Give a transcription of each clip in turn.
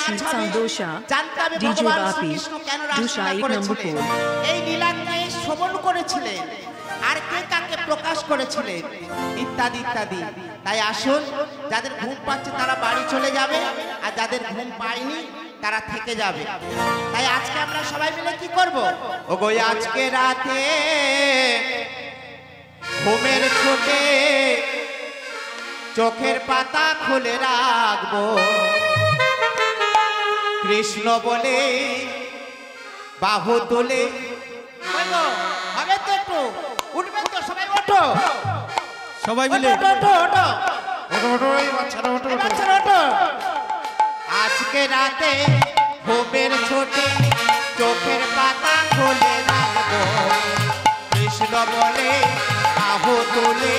নাচ হবে জানতে হবে ভগবান শ্রীকৃষ্ণ কেন রাসলীলা করেছিলেন, এই লীলাকে শ্রবণ করেছিলেন, আর কে কাকে প্রকাশ করেছিলেন, ইত্যাদি ইত্যাদি। তাই আসুন, যাদের ঘুম পাচ্ছে তারা বাড়ি চলে যাবে, আর যাদের ঘুম পায়নি তারা থেকে যাবে। তাই আজকে আমরা সবাই মিলে কি করব? ওগো আজকে রাতে ঘুমের ছোটে চোখের পাতা খুলে রাখবো, কৃষ্ণ বলে বাহু তুলে। হবে তো, একটু উঠবেন তো সবাই? ওঠো সবাই মিলে, আজকে রাতে ঘুমের ছোটে চোখের পাতা খুলে রাখবো, কৃষ্ণ বলে বাহু তুলে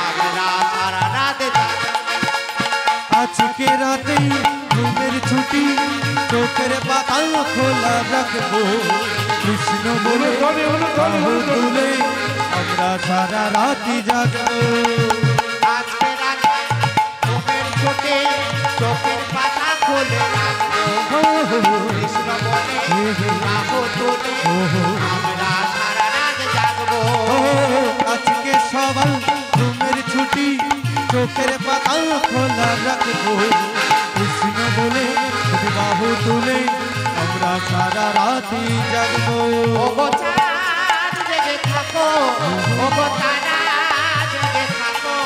আমরা সারা রাত। আজকে রাতে ঘুমের ছুটি চোখের পাতা খোলা রাখবো, কৃষ্ণ বলে বাহু তুলে আমরা সারা রাতি জাগবো। আজকে রাতে ঘুমের ছোটে চোখের পাতা খুলে রাখবো, কৃষ্ণ বলে বাহু তুলে আমরা সারা রাত জাগবো। আজকে সবাই ঘুমের ছুটি চোখের পাতা খোলা রাখবো, কৃষ্ণ বলে বাহু তুলে আমরা সারা রাতি জাগবো। ওগো চাঁদ জেগে থাকো, ওগো তারা জেগে থাকো,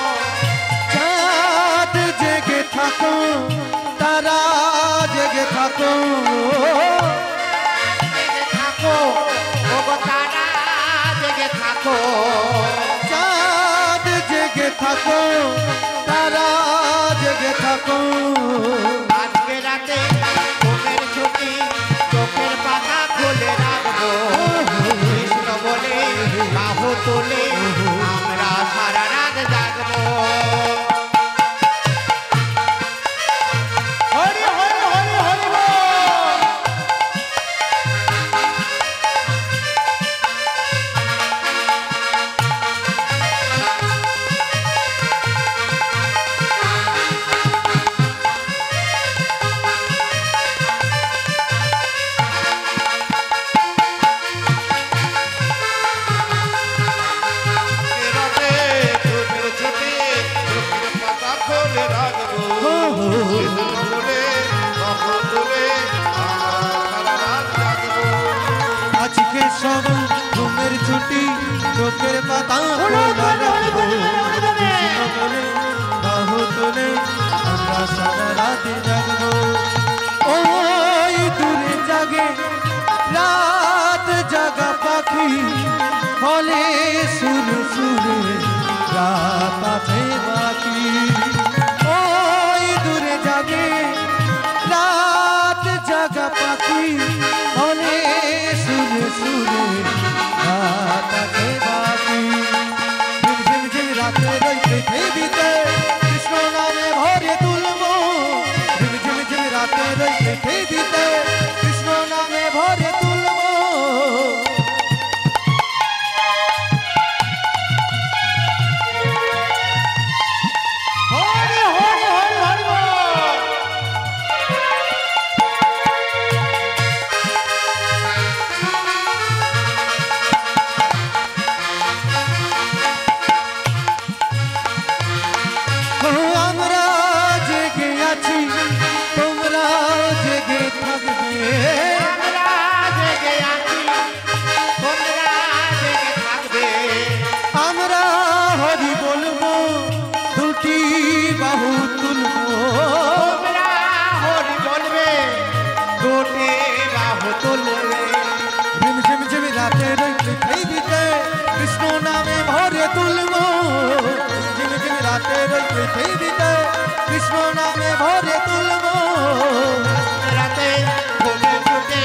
চাঁদ জেগে থাকো, তারা জেগে থাকো, জেগে থাকো, ওগো তারা জেগে থাকো, চাঁদ জেগে থাকো, তারা জেগে থাকো। আজকে রাতে ঘুমের ছুটি চোখের পাতা খুলে রাখবো, কৃষ্ণ বলে বাহু তুলে আমরা সারা রাত জাগবো। হরি হরি হরি হরি বল। আজকে সব ঘুমের ছুটি চোখের পাতা খোলা রাখবো, কৃষ্ণ বলে বাহু তুলে আমরা সারা রাতি জাগবো। ওই দূরে জাগে রাত জাগা পাখি, ফলে সুরে সুরে রাত আছে বাকি। ওই দূরে জাগে রাত জাগা পাখি, ফলে সুরে সুরে রাত আছে বাকি। ঝিম ঝিম ঝিম রাতে রই পৃথিবীতে কৃষ্ণ নামে ভরে তুলবো, ঝিম ঝিম ঝিম রাতে রই পৃথিবীতে কৃষ্ণ নামে ভরে তুলবো। হরি হরি হরি হরি বল। আমরা জেগে আছি, তোমরা জেগে থাকবে, আমরা জেগে আছি, তোমরা জেগে থাকবে, আমরা হরি বলবো, দুটি বাহু তুলবো। তোমরা হরি বলবে, দুটি বাহু তুলবে। ঝিম ঝিম ঝিম রাতে পৃথিবীতে কৃষ্ণ নামে ভরে তুলবো, ঝিম ঝিম রাতে পৃথিবীতে কৃষ্ণ নামে ভরে তুলবো। রাতে ঘুমে ছুটে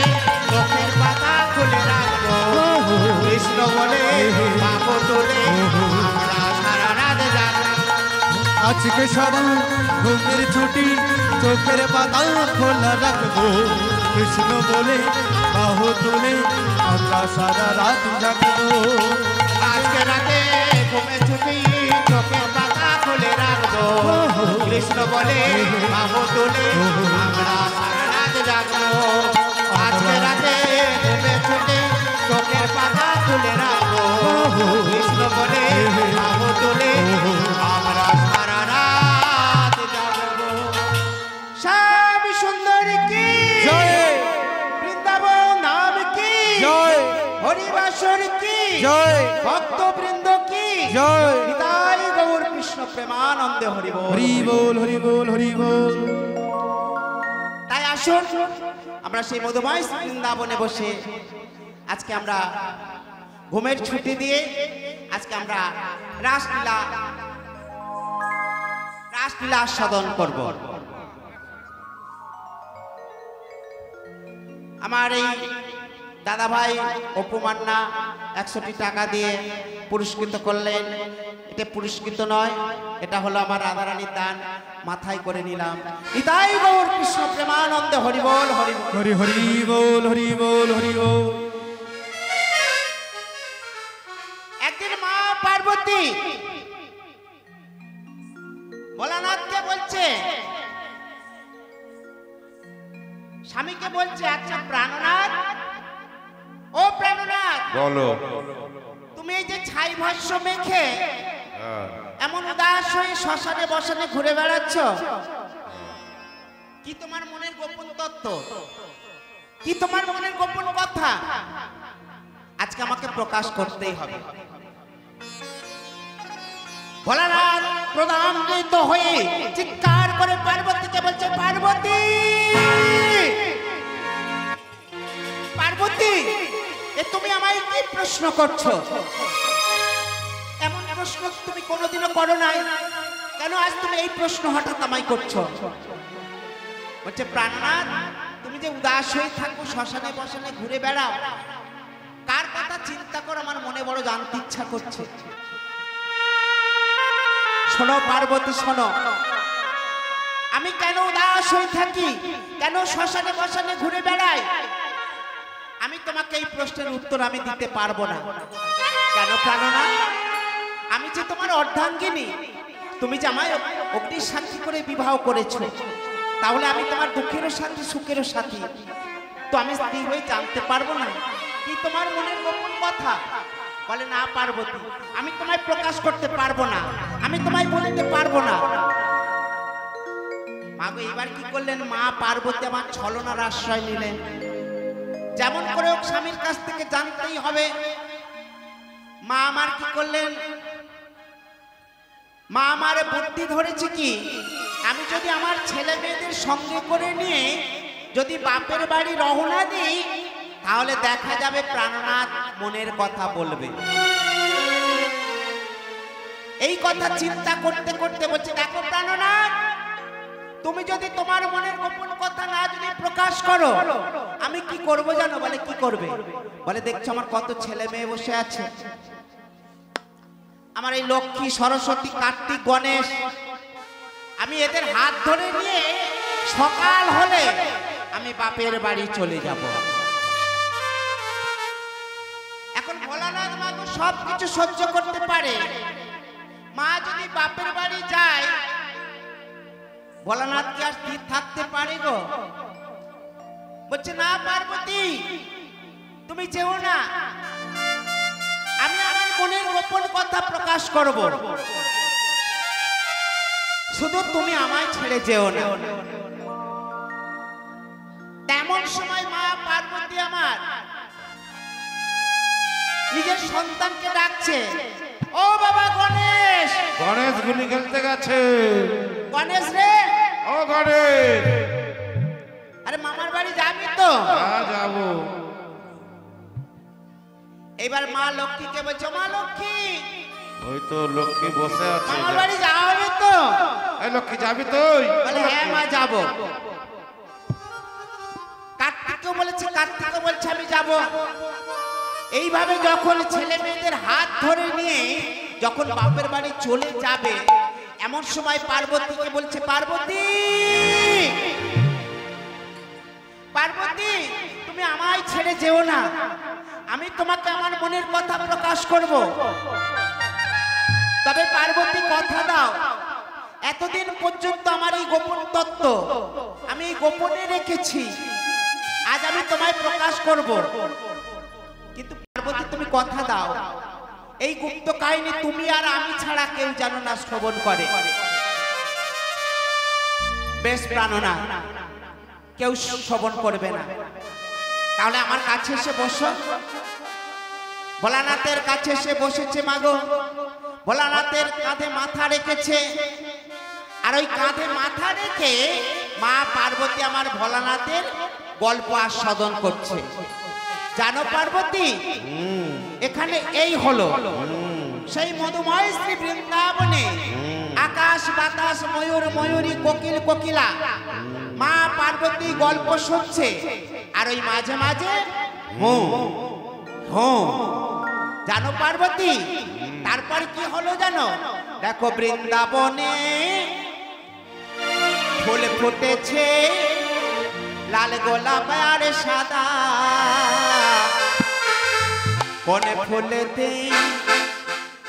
চোখের পাতা খুলে রাখবো, কৃষ্ণ বলে বাহু তুলে আমরা সারা রাত জাগবো। আজকে সবাই ঘুমের ছুটি চোখের পাতা খোলা রাখবো, কৃষ্ণ বলে বাহু তুলে আমরা সারা রাত জাগবো। আজকে রাতে ঘুমে ছুটি চোখের পাতা খুলে রাখবো, কৃষ্ণ বলে বাহু তুলে আমরা সারা রাত হরিবাসর কি জয় ভক্তবৃন্দ কি জয় নিতাই গৌর কৃষ্ণ প্রেমানন্দে হরি বল হরি বল হরি বল হরি বল। তাই আসুন আমরা সেই মধুময় বৃন্দাবনে বসে আজকে আমরা ঘুমের ছুটি দিয়ে আজকে আমরা রাসলীলা আস্বাদন করব। আমার এই দাদা ভাই অপু মান্না 100টি টাকা দিয়ে পুরস্কৃত করলেন। এটা পুরস্কৃত নয়, এটা হলো আমার রাধারানীর দান, মাথায় করে নিলাম। নিতাই গৌর কৃষ্ণ প্রেমানন্দে হরি বল হরি বল হরি হরি বল হরি বল হরি বল। একদিন মা পার্বতী ভোলানাথকে বলছে, স্বামীকে বলছে, আচ্ছা প্রাণনাথ, ও প্রাণনাথ বলো। তুমি এই যে ছাই ভস্য মেখে এমন উদাস হয়ে শ্মশানে বসানে ঘুরে বেড়াচ্ছ, কি তোমার মনের গোপন তত্ত্ব, কি তোমার মনের গোপন কথা আজকে আমাকে প্রকাশ করতেই হবে। ভোলানাথ প্রধানিত হয়ে চিৎকার করে পার্বতীকে বলছে, পার্বতী পার্বতী, এ তুমি আমায় কি প্রশ্ন করছো? এমন প্রশ্ন তুমি কোনোদিনও করো নাই, কেন আজ তুমি এই প্রশ্ন হঠাৎ আমায় করছো? বলছে, প্রাণনাথ, তুমি যে উদাস হয়ে থাকো, শ্মশানে বসানে ঘুরে বেড়াও, কার কথা চিন্তা করো আমার মনে বড় জানতে ইচ্ছা করছে। শোনো পার্বতী, শোনো, আমি কেন উদাস হয়ে থাকি, কেন শ্মশানে বসানে ঘুরে বেড়াই, আমি তোমাকে এই প্রশ্নের উত্তর আমি দিতে পারবো না। কেন প্রাণনাথ? আমি যে তোমার অর্ধাঙ্গিনী, তুমি যে আমায় অগ্নির সাক্ষী করে বিবাহ করেছো, তাহলে আমি তোমার দুঃখেরও সাথী সুখেরও সাথী, তো আমি স্ত্রী হয়ে জানতে পারবো না কি তোমার মনের গোপন কথা? বলে, না পার্বতী, আমি তোমায় প্রকাশ করতে পারবো না, আমি তোমায় বলতে পারবো না। মা গো, এবার কি করলেন? মা পার্বতী আমার ছলনার আশ্রয় নিলেন। যেমন করে হোক স্বামীর কাছ থেকে জানতেই হবে। মা আমার কি করলেন? মা আমার বুদ্ধি ধরেছে কি, আমি যদি আমার ছেলে মেয়েদের সঙ্গে করে নিয়ে যদি বাপের বাড়ি রওনা দিই, তাহলে দেখা যাবে প্রাণনাথ মনের কথা বলবে। এই কথা চিন্তা করতে করতে বলছে, দেখো প্রাণনাথ, তুমি যদি তোমার মনের গোপন কথা না যদি প্রকাশ করো, আমি কি করব জানো? বলে, কি করবে? বলে, দেখছো আমার কত ছেলে মেয়ে বসে আছে, আমার এই লক্ষ্মী, সরস্বতী, কার্তিক, গণেশ, আমি এদের হাত ধরে নিয়ে সকাল হলে আমি বাপের বাড়ি চলে যাব। এখন ভোলানাথ মা গো সবকিছু সহ্য করতে পারে। মা যদি বাপের বাড়ি যায়, ভোলানাথ কি আর স্থির থাকতে পারে গো? বলছে, না পার্বতী, তুমি যেও না, আমি আমার মনের গোপন কথা প্রকাশ করব, শুধু তুমি আমায় ছেড়ে যেও না। তেমন সময় মা পার্বতী আমার নিজের সন্তানকে ডাকছে, ও বাবা গণেশ। গণেশ গুলি খেলতে গেছে। গণেশ রে, ও গণেশ, আরে মামার বাড়ি যাবি তো? হ্যাঁ যাবো। এবার মা লক্ষ্মীকে বলছে, মা লক্ষ্মী, ওই তো লক্ষ্মী বসে আছে। মামার বাড়ি যাওয়া হবে তো? এই লক্ষ্মী যাবি তুই? বলে, হ্যাঁ মা যাবো। কার্তিকও বলেছে, কার্তিকও বলছে আমি যাব। এইভাবে যখন ছেলে মেয়েদের হাত ধরে নিয়ে যখন বাপের বাড়ি চলে যাবে, এমন সময় পার্বতীকে বলছে, পার্বতী, পার্বতী, তুমি আমায় ছেড়ে যেও না, আমি তোমাকে আমার মনের কথা প্রকাশ করব। তবে পার্বতী কথা দাও, এতদিন পর্যন্ত আমার এই গোপন তত্ত্ব আমি এই গোপনে রেখেছি, আজ আমি তোমায় প্রকাশ করব। কিন্তু পার্বতী তুমি কথা দাও, এই গুপ্ত কাহিনী তুমি আর আমি ছাড়া কেউ যেন না শ্রবণ করে। বেশ প্রাণনাথ, কেউ শ্রবণ করবে না, তাহলে আমার কাছে এসে বসো। ভোলানাথের কাছে সে বসেছে মাগো, ভোলানাথের কাঁধে মাথা রেখেছে, আর ওই কাঁধে মাথা রেখে মা পার্বতী আমার ভোলানাথের গল্প আস্বাদন করছে। জানো পার্বতী, এখানে এই হলো সেই মধুময় শ্রী বৃন্দাবনে আকাশ বাতাস ময়ূর ময়ূরী কোকিল কোকিলা মা পার্বতী গল্প শুনছে, আর ওই মাঝে মাঝে জানো পার্বতী তারপর কি হলো জানো? দেখো বৃন্দাবনে ফুল ফুটেছে লাল গোলাপ আর সাদা, কোন ফুলেতে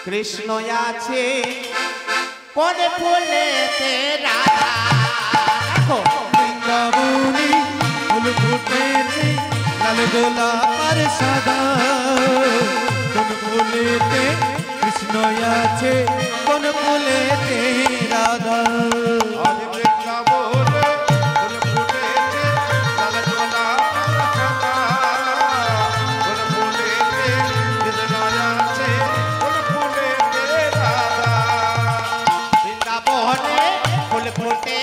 কৃষ্ণ আছে, কোন ফুলেতে রাধা। দেখো বৃন্দাবনে ফুল ফুটেছে লাল গোলাপ আর সাদা, কোন ফুলেতে কৃষ্ণ আছে, কোন ফুলেতে রাধা। আজ বৃন্দাবনে ফুল ফুটেছে লাল গোলাপ আর সাদা, কোন ফুলেতে কৃষ্ণ আছে, কোন ফুলেতে রাধা। বৃন্দাবনে ফুল ফুটে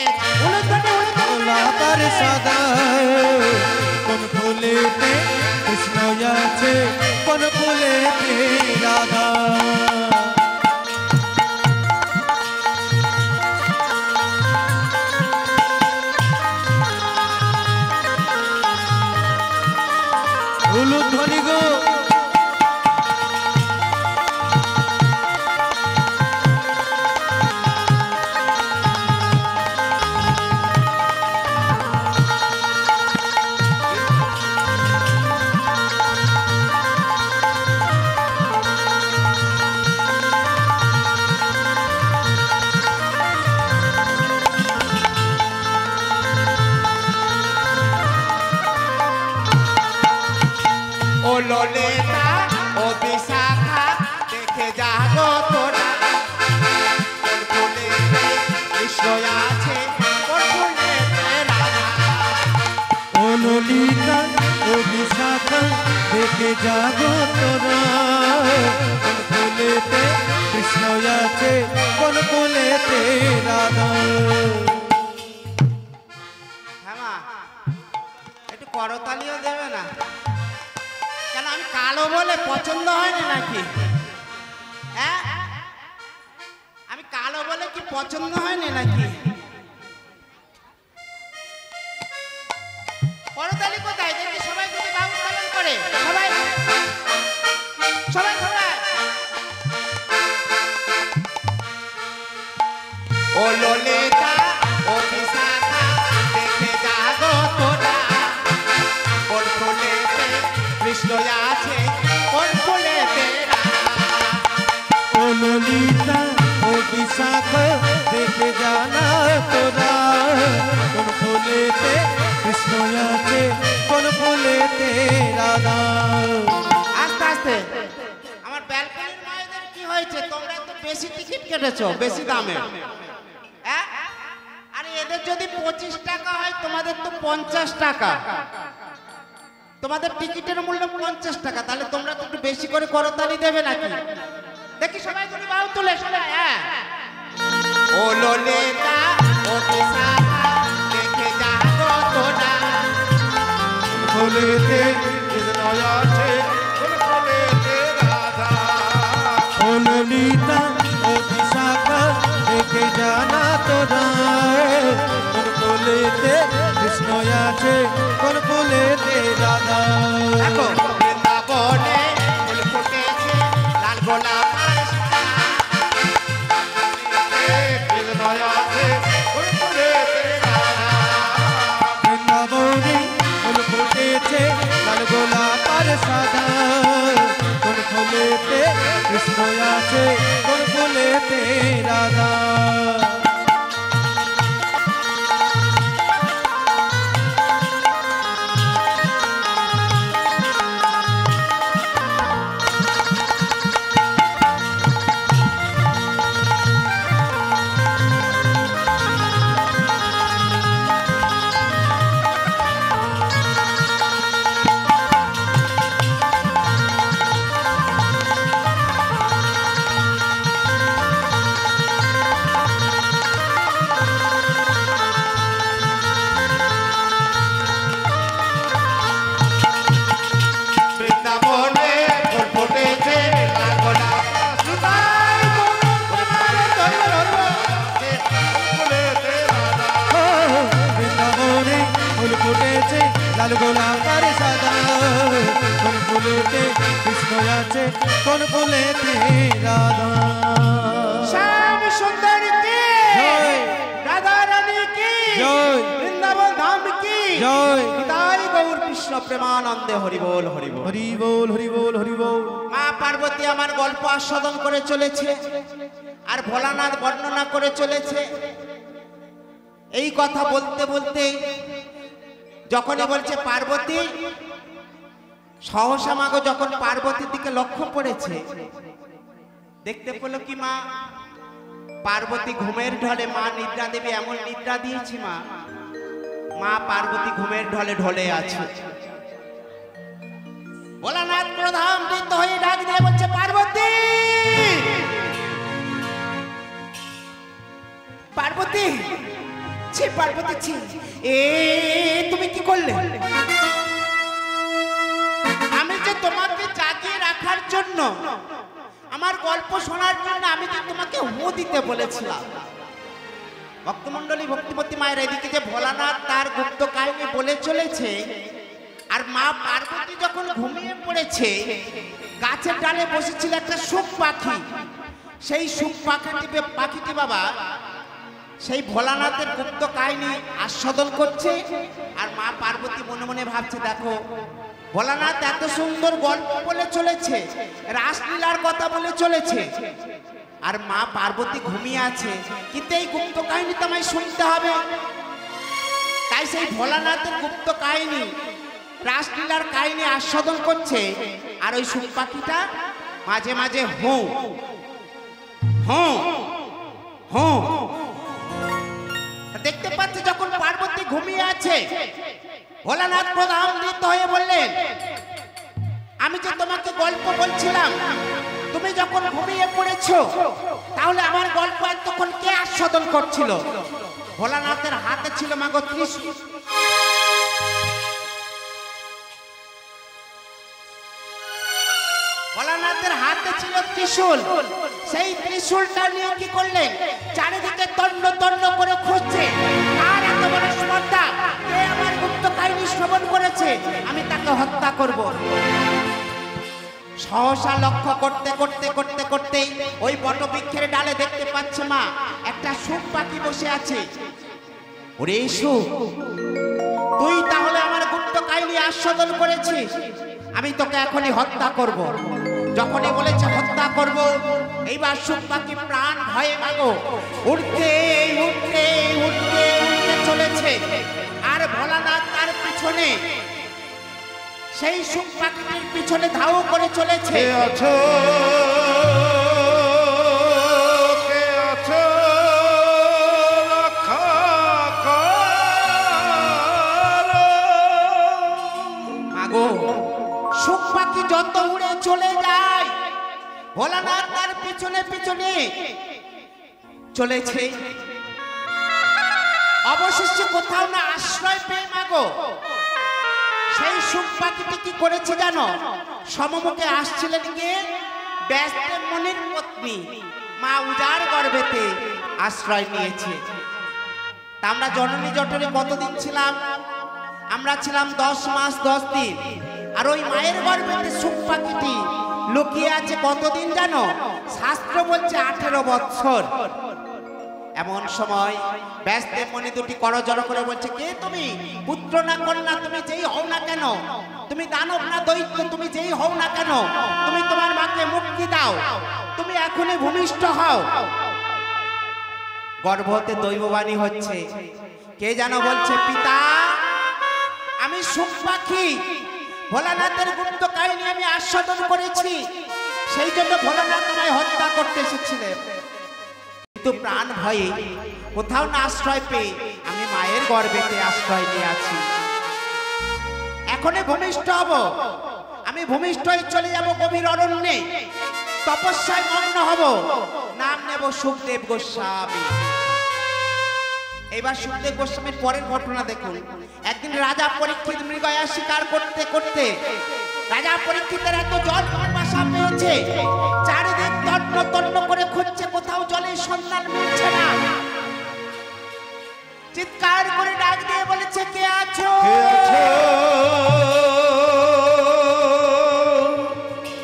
গোলাপ আর সাদা, কোন ফুলেতে কৃষ্ণ আছে, কোন ফুলেতে রাধা। ধ্বনি গো ললিতা ও বিশাখা দেখে যাগো তোরা, কোন ফুলেতে কৃষ্ণ আছে, কোন ফুলেতে রাধা। ও ললিতা ও বিশাখা দেখে যাগো তোরা, কোন ফুলেতে কৃষ্ণ আছে, কোন ফুলেতে রাধা। হ্যাঁ মা, একটু করতালিও দেবে না? কেন আমি কালো বলে পছন্দ হয়নি নাকি? হ্যাঁ, আমি কালো বলে কি পছন্দ হয়নি নাকি? করতালি কোথায় দেখি? সবাই যদি বাবু তালিম করে, সবাই সবাই সবাই। ও ললিতা ও বিশাখা দেখে যাগো তোরা, কোন ফুলেতে কৃষ্ণ আছে, কোন ফুলেতে রাধা। ও ললিতা ও বিশাখা দেখে জানা তোরা, কোন ফুলেতে কৃষ্ণ আছে, কোন ফুলেতে রাধা। আস্তে আস্তে আমার ব্যালকনির মায়েদের কি হয়েছে? তোমরা একটু বেশি টিকিট কেটেছো, বেশি দামে। হ্যাঁ, আরে এদের যদি 25 টাকা হয়, তোমাদের তো 50 টাকা। তোমাদের টিকিটের মূল্য 50 টাকা, তাহলে তোমরা তো একটু বেশি করে করতালি দেবে নাকি? দেখি সবাই যদি বাউ তুলে সবাই। হ্যাঁ, ও ললিতা ও বিশাখা দেখে যাগো তোরা, ফুলেতে কৃষ্ণ আছে, কোন ফুলেতে রাধা। ও ললিতা ও বিশাখা দেখে জানা তোরা, কোন ফুলেতে কৃষ্ণ আছে, কোন ফুলেতে রাধা। দেখো বৃন্দাবনে ফুল ফুটেছে লাল গোলাপ আর সাদা, কৃষ্ণ আছে, কোন ফুলেতে রাধা। বৃন্দাবনে ফুল ফুটেছে লাল গোলাপ আর সাদা, কোন ফুলেতে কৃষ্ণ আছে, কোন ফুলেতে রাধা। আছে লাল গোলাকার সাদা কোন ফুলেতে কৃষ্ণ আছে কোন ফুলেতে রাধা শ্যাম সুন্দরী কি জয় রাধা রানী কি জয় বৃন্দাবন ধাম কি জয় তাই গৌর কৃষ্ণ প্রেমানন্দে হরি বল হরি বল। হরি বল হরি বল হরি বল। মা পার্বতী আমার গল্প আস্বাদন করে চলেছে আর ভোলানাথ বর্ণনা করে চলেছে। এই কথা বলতে বলতে যখনই বলছে পার্বতী, সহসা মাগো যখন পার্বতীর দিকে লক্ষ্য পড়েছে, দেখতে পেলো কি মা পার্বতী ঘুমের ঢলে, মা নিদ্রা দেবী এমন নিদ্রা দিয়েছি মা পার্বতী ঘুমের ঢলে ঢলে আছে। ভোলানাথ প্রধান বৃদ্ধ হয়ে ডাক দিয়ে বলছে পার্বতী, পার্বতী ছি পার্বতী ছি, তুমি কি করলে? আমি যে তোমাকে জাগিয়ে রাখার জন্য, আমার গল্প শোনার জন্য আমি যে তোমাকে হু দিতে বলেছিলাম। ভক্তমণ্ডলী ভক্তিমতী মায়ের এদিকে যে ভোলানাথ তার গুপ্ত কাহিনী বলে চলেছে, আর মা পার্বতী যখন ঘুমিয়ে পড়েছে, গাছের ডালে বসেছিল একটা সুখ পাখি। সেই সুখ পাখিটি বাবা সেই ভোলানাথের গুপ্ত কাহিনী আস্বাদন করছে। আর মা পার্বতী মনে মনে ভাবছে, দেখো ভোলানাথ এত সুন্দর গল্প বলে চলেছে, রাসলীলার কথা বলে চলেছে, আর মা পার্বতী ঘুমিয়ে আছে, কিন্তু এই গুপ্ত কাহিনী তো আমায় শুনতে হবে। তাই সেই ভোলানাথের গুপ্ত কাহিনী, রাসলীলার কাহিনী আস্বাদন করছে। আর ওই সুখ পাখিটা মাঝে মাঝে হু হু হু দেখতে পাচ্ছে। যখন পার্বতী ঘুমিয়ে আছে, ভোলানাথ প্রধান নৃত্য হয়ে বললেন, আমি যে তোমাকে গল্প বলছিলাম, তুমি যখন ঘুমিয়ে পড়েছো, তাহলে আমার গল্প এতক্ষণ কে আস্বাদন করছিল? ভোলানাথের হাতে ছিল মাগো ত্রিশূল। ভোলানাথের হাতে ছিল ত্রিশূল। সেই ত্রিশূলটা নিয়ে কি করলেন? চারিদিকে তন্ন তন্ন করে খুঁজছে, আর এত বড় স্পর্ধা, কে আমার গুপ্ত কাহিনী শ্রবণ করেছে, আমি তাকে হত্যা করব। সহসা লক্ষ্য করতে করতে করতে করতে ওই বটবৃক্ষের ডালে দেখতে পাচ্ছে মা একটা সুখ পাখি বসে আছে। ওরে সুখ, তুই তাহলে আমার গুপ্ত কাহিনী আস্বাদন করেছিস, আমি তোকে এখনই হত্যা করব। যখনই বলেছে হত্যা করব, এইবার সুখ পাখি প্রাণ ভয়ে মাগো উঠতে উঠতে উঠতে উঠতে চলেছে। আর ভোলানাথ তার পিছনে, সেই সুখ পাখিটির পিছনে ধাও করে চলেছে। কে আছো, কে আছো, রক্ষা করো। মাগো সুখ পাখি যত উড়ে চলে যায়, ভোলানাথ তার পিছনে পিছনে চলেছে। অবশেষে কোথাও না আশ্রয় পেয়ে মাগো সেই সুখ পাখিটি কি করেছে জানো? সমমুখে আসছিলেন কে? ব্যস্তের মনের পত্নী মা উজাড় গর্ভেতে আশ্রয় নিয়েছে। তা আমরা জননী জঠরে কতদিন ছিলাম? আমরা ছিলাম 10 মাস 10 দিন। আর ওই মায়ের গর্ভেতে সুখ পাখিটি লুকিয়ে আছে কতদিন জানো? শাস্ত্র বলছে 18 বৎসর। এমন সময় ব্যস্তের মনে দুটি করজড় করে বলছে, কে তুমি? পুত্র না কন্যা, তুমি যেই হও না কেন, তুমি দানব না দৈত্য, তুমি যেই হও না কেন, তুমি তোমার মাকে মুক্তি দাও, তুমি এখনই ভূমিষ্ঠ হও। গর্ভ হতে দৈববাণী হচ্ছে, কে যেন বলছে, পিতা আমি সুখ পাখি, ভোলানাথের গুপ্ত কাহিনী আমি আস্বাদন করেছি, সেই জন্য ভোলানাথ আমায় হত্যা করতে এসেছিলেন। কিন্তু প্রাণ ভয়ে কোথাও না আশ্রয় পেয়ে আমি মায়ের গর্ভেতে আশ্রয় নিয়ে আছি। এখনই ভূমিষ্ঠ হব, আমি ভূমিষ্ঠ হয়ে চলে যাব গভীর অরণ্যে, তপস্যায় মগ্ন হব, নাম নেব সুখদেব গোস্বামী। এবার সুখদেব গোস্বামীর পরের ঘটনা দেখুন। একদিন রাজা পরীক্ষিত মৃগয়া শিকার করতে করতে রাজা পরীক্ষিতের এত জল পিপাসা পেয়েছে, চারিদিক তন্ন তন্ন করে খুঁজছে, কোথাও জলের সন্ধান মিলছে না। চিৎকার করে ডাক দিয়ে বলেছে, কে আছো? কে আছো?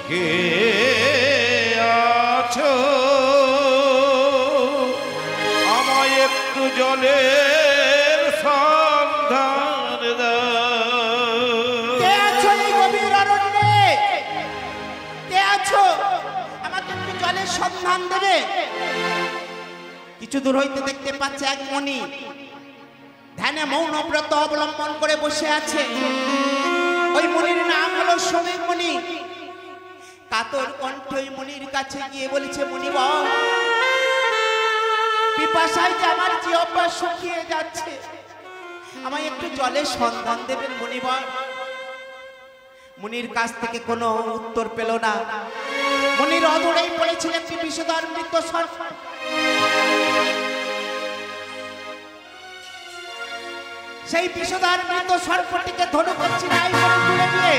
কে আছো? আমায় একটু জলের সন্ধান দাও। কে আছো এই গভীর অরণ্যে? কে আছো? আমাকে একটু জলের সন্ধান দেবে? কিছু দূর হইতে দেখতে পাচ্ছে এক মণি ধ্যানে মৌন ব্রত অবলম্বন করে বসে আছে। ওই মণির নাম হলো শ্রমিক মণি। কাতর কণ্ঠ ওই মণির কাছে গিয়ে বলেছে, মণিবর, পিপাসায় যে আমার জিহ্বা শুকিয়ে যাচ্ছে, আমায় একটু জলের সন্ধান দেবেন মণিবর। মণির কাছ থেকে কোনো উত্তর পেল না। মণির অদূরেই পড়েছিল একটি বিষধর মৃত সর্প। সেই বিষধর মৃত সর্পটিকে ধনু করছি নাই বলে তুলে দিয়ে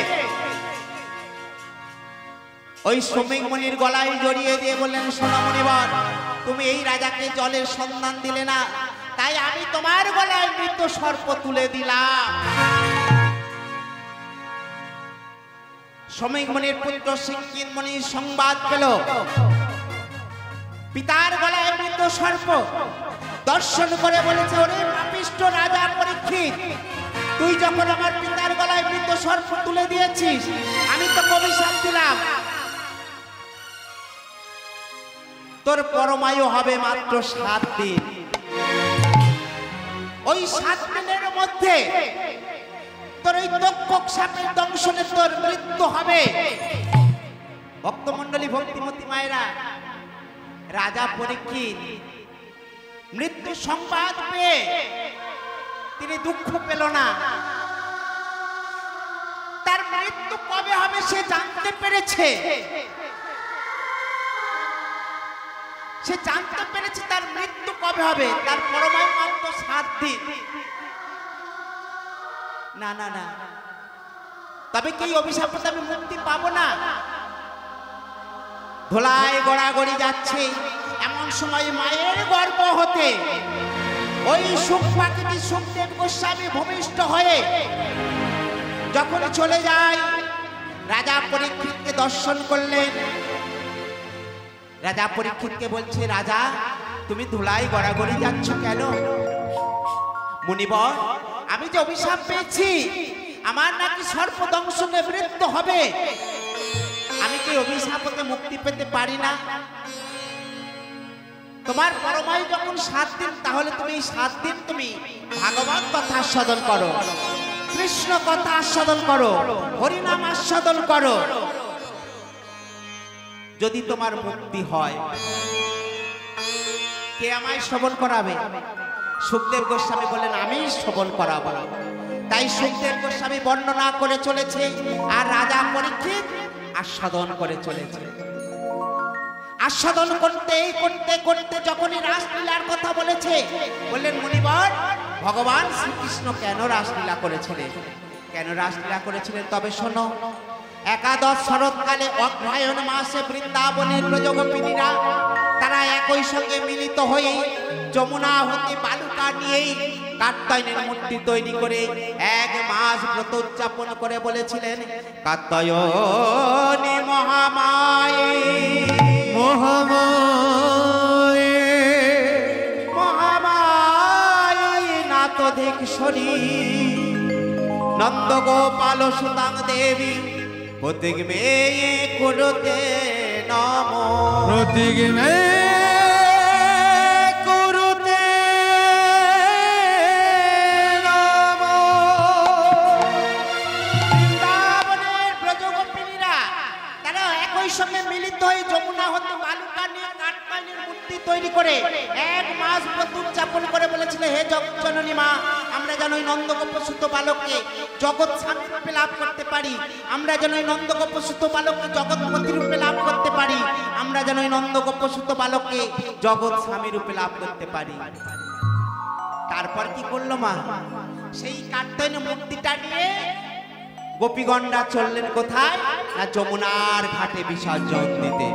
ওই শ্রমিক মণির গলায় জড়িয়ে দিয়ে বললেন, সোনা মণিবর, তুমি এই রাজাকে জলের সন্ধান দিলে না, তাই আমি তোমার গলায় মৃত সর্প তুলে দিলাম। শ্রমিক মণির পুত্র সিংকিত মণি সংবাদ পেল পিতার গলায় মৃত সর্প। দর্শন করে বলেছে, ওরে পাপিষ্ঠ রাজা পরীক্ষিত, তুই যখন আমার পিতার গলায় মৃত সর্প তুলে দিয়েছিস, আমি তো অভিশাপ দিলাম, তোর পরমায়ু হবে মাত্র 7 দিন। ওই 7 দিনের মধ্যে তোর ওই তক্ষক সাপের দংশনে তোর মৃত্যু হবে। ভক্তমণ্ডলী, ভক্তিমতী মায়েরা, রাজা পরীক্ষিত মৃত্যু সংবাদ পেয়ে তিনি দুঃখ পেল না। তার মৃত্যু কবে হবে সে জানতে পেরেছে। সে জানতে পেরেছে তার মৃত্যু কবে হবে, তার পরমায়ু মাত্র 7 দিন। না না না, তবে কি অভিশাপ থেকে আমি মুক্তি পাবো না? ধোলায় গড়াগড়ি যাচ্ছে, এমন সময় মায়ের গর্ভ হতে ওই সুখ পাখিটি সুখদেব গোস্বামী ভূমিষ্ঠ হয়ে যখন চলে যায়, রাজা পরীক্ষিতকে দর্শন করলেন। রাজা পরীক্ষিতকে বলছে, রাজা তুমি ধুলায় গড়াগড়ি যাচ্ছ কেন? মুনিবর, আমি যে অভিশাপ পেয়েছি, আমার নাকি সর্প দংশনে মৃত্যু হবে, আমি কি অভিশাপ হতে মুক্তি পেতে পারি না? তোমার পরমায়ু যখন 7 দিন, তাহলে তুমি 7 দিন তুমি ভাগবত কথা আস্বাদন করো, কৃষ্ণ কথা আস্বাদন করো, হরিনাম আস্বাদন করো। যদি তোমার মুক্তি হয়, কে আমায় শ্রবণ করাবে? সুখদেব গোস্বামী বলেন, আমি শ্রবণ করাবো। তাই সুখদেব গোস্বামী বর্ণনা করে চলেছে, আর রাজা পরীক্ষিত আস্বাদন করে চলেছে। আস্বাদন করতে করতে করতে যখনই রাসলীলার কথা বলেছে, বললেন, মুনিবর, ভগবান শ্রীকৃষ্ণ কেন রাসলীলা করেছিলেন? কেন রাসলীলা করেছিলেন তবে শোনো। একাদশ শরৎকালে অগ্রহায়ণ মাসে বৃন্দাবনের ব্রজগোপিনীরা তারা একই সঙ্গে মিলিত হয়ে যমুনা হতে বালুকা নিয়েই কাত্যায়নের মূর্তি তৈরি করে 1 মাস ব্রত উদযাপন করে বলেছিলেন, কাত্যায়নী মহামায়ে মহামায়ে মহামায়ে নাতধীশ্বরী নন্দ গোপাল সুতাং দেবী প্রতীক মেয়ে করতে নম। প্রতীক মে করতে নম। বৃন্দাবনের ব্রজগোপিনীরা তারা একই সঙ্গে মিলিত হয়ে যমুনা হতে বালুকা নিয়ে কাঠমাইনের মূর্তি তৈরি করে 1 মাস ব্রত উদযাপন করে বলেছিল, হে জগজ্জননী মা, আমরা যেন ওই নন্দগোপসুত বালককে জগৎ স্বামী রূপে লাভ করতে পারি, আমরা যেন ওই নন্দগোপসুত বালককে জগৎপতি রূপে লাভ করতে পারি, আমরা যেন ওই নন্দগোপসুত বালককে জগৎ স্বামী রূপে লাভ করতে পারি। তারপর কি করলো মা? সেই কাত্যায়নী মূর্তিটা নিয়ে গোপীগণরা চললেন কোথায়? না যমুনার ঘাটে বিসর্জন দিতে।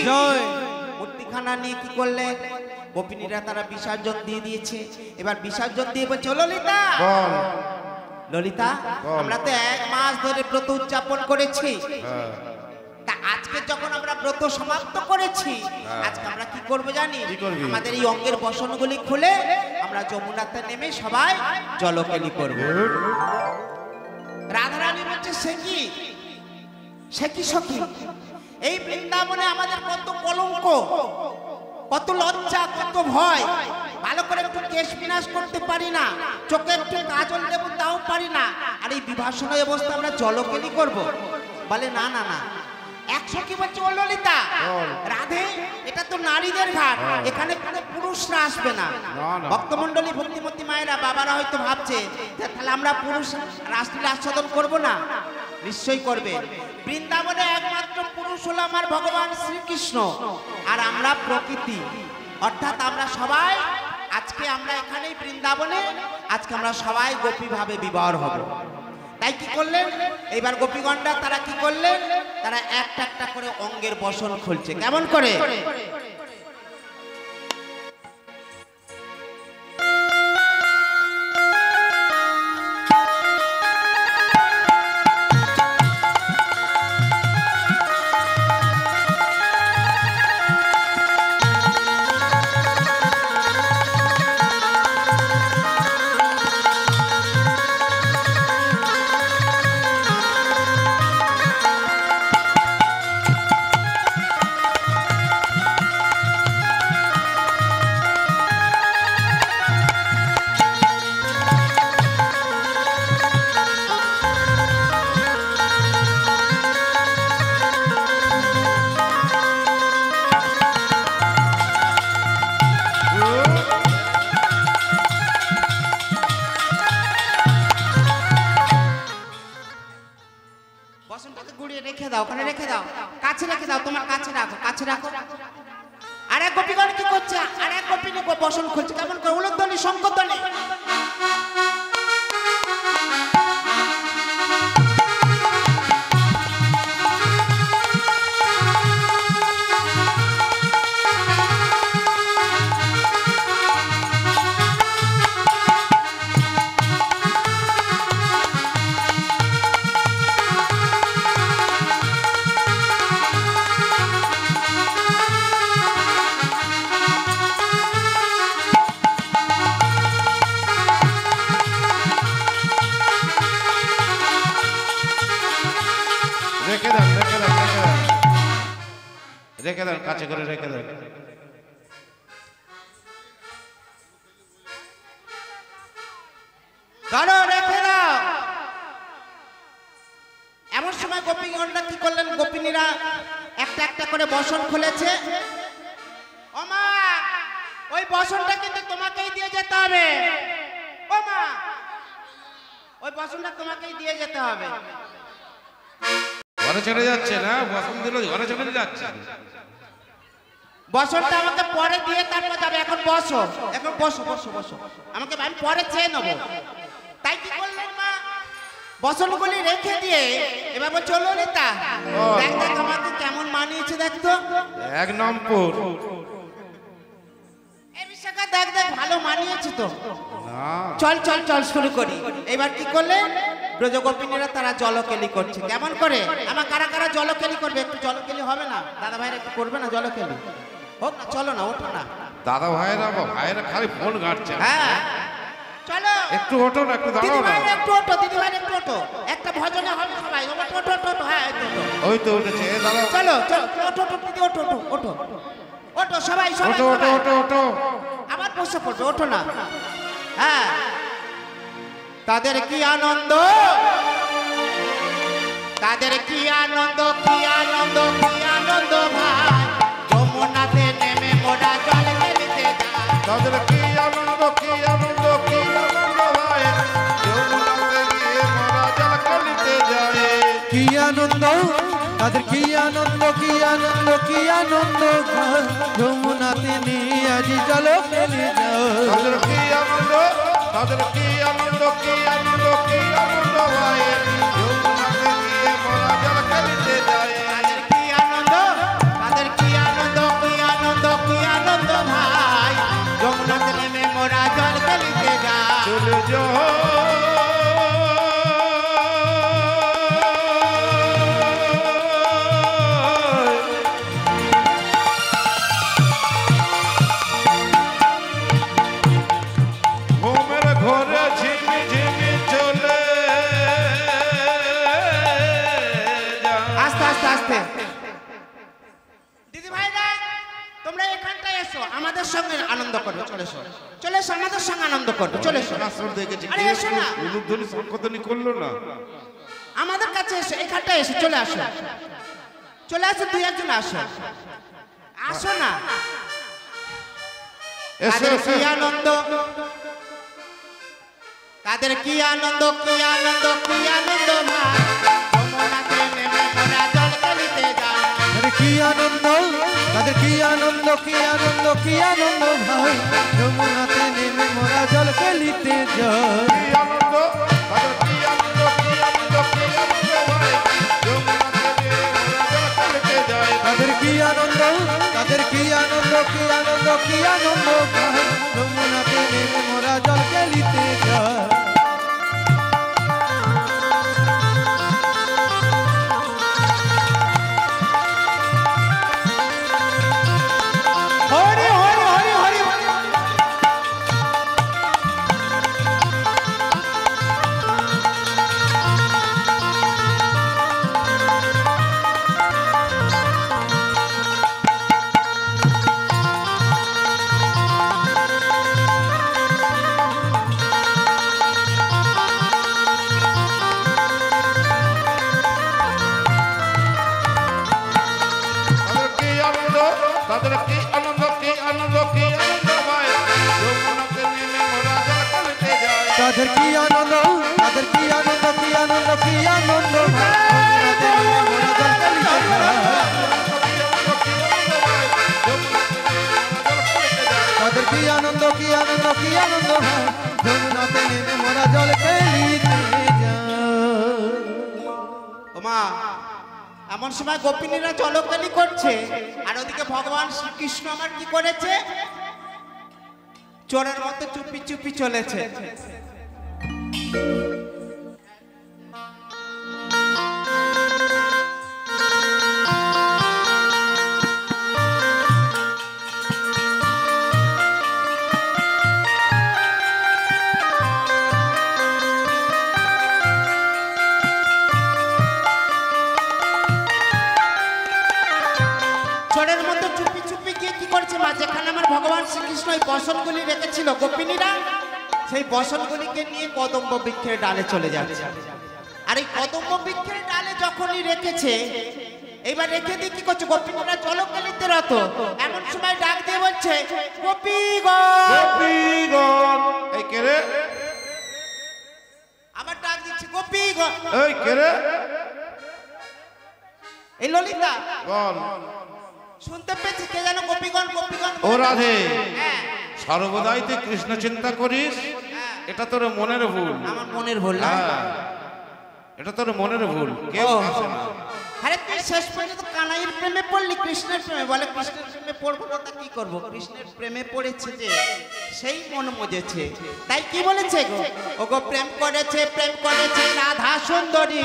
জয়। মূর্তিখানা নিয়ে কি করলেন? গোপিনীরা তারা বিসর্জন দিয়ে দিয়েছে। এবার বিসর্জন দিয়ে বলছে, ললিতা বল। ললিতা, আমরা তো 1 মাস ধরে ব্রত উদযাপন করেছি। হ্যাঁ। তা আজকে যখন আমরা ব্রত সমাপ্ত করেছি, আজকে আমরা কি করব জানি? কি করবি? আমাদের এই অঙ্গের বসনগুলি খুলে আমরা যমুনাতে নেমে সবাই জলকেলি করব। রাধারানী বলছে, সে কি সখী, এই বৃন্দাবনে আমাদের কত কলঙ্ক, কত লজ্জা, কত ভয়। ভালো করে একটু কেশ বিনাশ করতে পারি না, চোখে একটু কাজল দেব তাও পারি না, আর এই বিভাষণ অবস্থা আমরা জলকেলি করব? বলে না না না। একশো কি বলছে, ও ললিতা, রাধে, এটা তো নারীদের ঘাট, এখানে কোনো পুরুষরা আসবে না। ভক্তমন্ডলী, ভক্তিমতী মায়েরা, বাবারা হয়তো ভাবছে যে তাহলে আমরা পুরুষ রাসলীলা আস্বাদন করব না। নিশ্চয়ই করবে। বৃন্দাবনে একমাত্র পুরুষ হলো আমার ভগবান শ্রীকৃষ্ণ, আর আমরা প্রকৃতি, অর্থাৎ আমরা সবাই আজকে আমরা এখানেই বৃন্দাবনে আজকে আমরা সবাই গোপী ভাবে বিবাহ হব। তাই কি করলেন? এইবার গোপীগণরা তারা কি করলেন? তারা একটা একটা করে অঙ্গের বসন খুলছে। কেমন করে? বসনটাকে গুড়িয়ে রেখে দাও, ওখানে রেখে দাও, কাছে রেখে দাও, তোমার কাছে রাখো, কাছে রাখো। আর এক গোপীগণ কি করছে? আর এক গোপিনী বসন খুলছে। কেমন করে? উলুধ্বনি, শঙ্খধ্বনি। রেখে দেন, কাছে করে রেখে দেন। ধরো, রেখে দাও। এমন সময় গোপীগণরা কি করলেন? গোপিনীরা একটা একটা করে বসন খুলেছে। ও মা, ওই বসনটা কিন্তু তোমাকেই দিয়ে যেতে হবে। ও মা, ওই বসনটা তোমাকেই দিয়ে যেতে হবে। ঘরে চলে যাচ্ছে না? বসন দিল, ঘরে চলে যাচ্ছে। বসনটা আমাকে পরে দিয়ে তারপর যাবে। এখন বসো, এখন বসো বসো বসো, আমাকে আমি পরে চেয়ে নেবো। তাই কি করলেন মা? বসনগুলি রেখে দিয়ে এবার বলছো, ললিতা, দেখ দেখ আমাকে কেমন মানিয়েছে, দেখতো। 1 নম্বর। এই বিশাখা, দেখ দেখ ভালো মানিয়েছে তো। না, চল চল চল, শুরু করি। এবার কি করলেন? ব্রজগোপিনীরা তারা জলকেলি করছে। কেমন করে? আমার কারা কারা জলকেলি করবে? একটু জলকেলি হবে না? দাদা ভাইরা একটু করবে না জলকেলি? হোক না, চলো না, ওঠো না। দাদা ভাইরা খালি ফোন ঘাটছে। হ্যাঁ, চলো একটু ওঠো না, একটু দাঁড়াও দিদি না। ভাইরা একটু ওঠো, দিদি ভাইরা একটু ওঠো, একটা ভজনে হবে সবাই। ওঠো ওঠো ওঠো ওঠো, হ্যাঁ ওঠো। ওই তো উঠেছে, দাঁড়াও। চলো চলো, ওঠো ওঠো দিদি, ওঠো ওঠো ওঠো ওঠো, সবাই সবাই ওঠো ওঠো সবাই। ওঠো ওঠো। আবার বসে পড়বে, ওঠো না। হ্যাঁ, তাদের কি আনন্দ, তাদের কি আনন্দ, কি আনন্দ, কি আনন্দ ভাই, যমুনাতে নেমে মোরা জল খেলতে যায়। তাদের কি আনন্দ, কি আনন্দ, কি আনন্দ ভাই, যমুনাতে গিয়ে মোরা জল খেলতে যায়। কি আনন্দ, তাদের কি আনন্দ, কি আনন্দ, কি আনন্দ, যমুনাতে নিয়ে আজ জল খেলে যাও। তাদের কি আনন্দ, তাদের কি আনন্দ, কি আনন্দ, কি আনন্দ ভাই, যমুনাতে গিয়ে মোরা জল খেলতে যায়। তাদের কি আনন্দ, তাদের কি আনন্দ, এখানটায় এসো, আমাদের সঙ্গে আনন্দ করবে। চলে এসো, চলে এসো, আমাদের সঙ্গে আনন্দ করবে। চলে এসো, আসর দেখেছি আরে এসো না, উলুধ্বনি সংকোধনী করলো না। আমাদের কাছে এসো, এখানটায় এসো, চলে আসো, চলে আসো, দুই একজন আসো, আসো না। এসো কাদের এসো কি আনন্দ, কাদের কি আনন্দ, কি আনন্দ, কি আনন্দ ভাই, যমুনাতে নেমে মোরা জল খেলিতে যাই। তাদের কি আনন্দ, তাদের কি আনন্দ, কি আনন্দ, কি আনন্দ ভাই, যমুনাতে নেমে মোরা জল খেলিতে যাই। কি আনন্দ, তাদের কি আনন্দ, কি আনন্দ, কি আনন্দ ভাই, যমুনাতে নেমে মোরা জল খেলিতে যাই। তাদের কি আনন্দ, তাদের কি আনন্দ, কি আনন্দ, কি আনন্দ ভাই, যমুনাতে নেমে মোরা জল খেলিতে যাই। হরি হরি হরি হরি। তাদের কি আনন্দ, তাদের কি আনন্দ, কি আনন্দ, কি আনন্দ ভাই, যমুনাতে নেমে মোরা জল খেলিতে যাই। তাদের কি আনন্দ, তাদের কি আনন্দ, কি আনন্দ, কি আনন্দ ভাই, যমুনাতে নেমে মোরা জল খেলিতে যাই। তাদের কি আনন্দ, কি আনন্দ, কি আনন্দ ভাই, যমুনাতে নেমে মোরা জল খেলিতে যাই। ওমা, এমন সময় গোপিনীরা জলকেলি করছে, আর ওদিকে ভগবান শ্রীকৃষ্ণ আমার কি করেছে, চোরের মতো চুপি চুপি চলেছে। চোরের মতো চুপি চুপি গিয়ে কি করছে মা, যেখানে আমার ভগবান শ্রীকৃষ্ণ এই বসনগুলি রেখেছিল গোপিনীরা, সেই বসনগুলিকে নিয়ে কদম্ব বৃক্ষের ডালে চলে যাচ্ছে। আর এই কদম্ব বৃক্ষের ডালে যখনই রেখেছে, এবার রেখে দিয়ে কি করছে, গোপিনীরা জলকেলিতে রত। এমন সময় ডাক দিয়ে বলছে, গোপীগণ, গোপীগণ, এই কে রে, আবার ডাক দিচ্ছে গোপীগণ। এই কে রে, এই ললিতা বল। শুনতে পেয়েছি কে যেন গোপীগণ গোপীগণ ও রাধে, হ্যাঁ, সর্বদাই তুই কৃষ্ণ চিন্তা করিস, এটা তোর মনের ভুল। আমার মনের ভুল না। হ্যাঁ, এটা তোর মনের ভুল, কেউ ও, আসে না। আরে তুই শেষ পর্যন্ত কানাইয়ের প্রেমে পড়লি, কৃষ্ণের প্রেমে। বলে কৃষ্ণের প্রেমে পড়বো না তা কি করবো, কৃষ্ণের প্রেমে পড়েছে যে সেই মন মজেছে। তাই কি বলেছে গো, ও গো প্রেম করেছে, প্রেম করেছে রাধা সুন্দরী,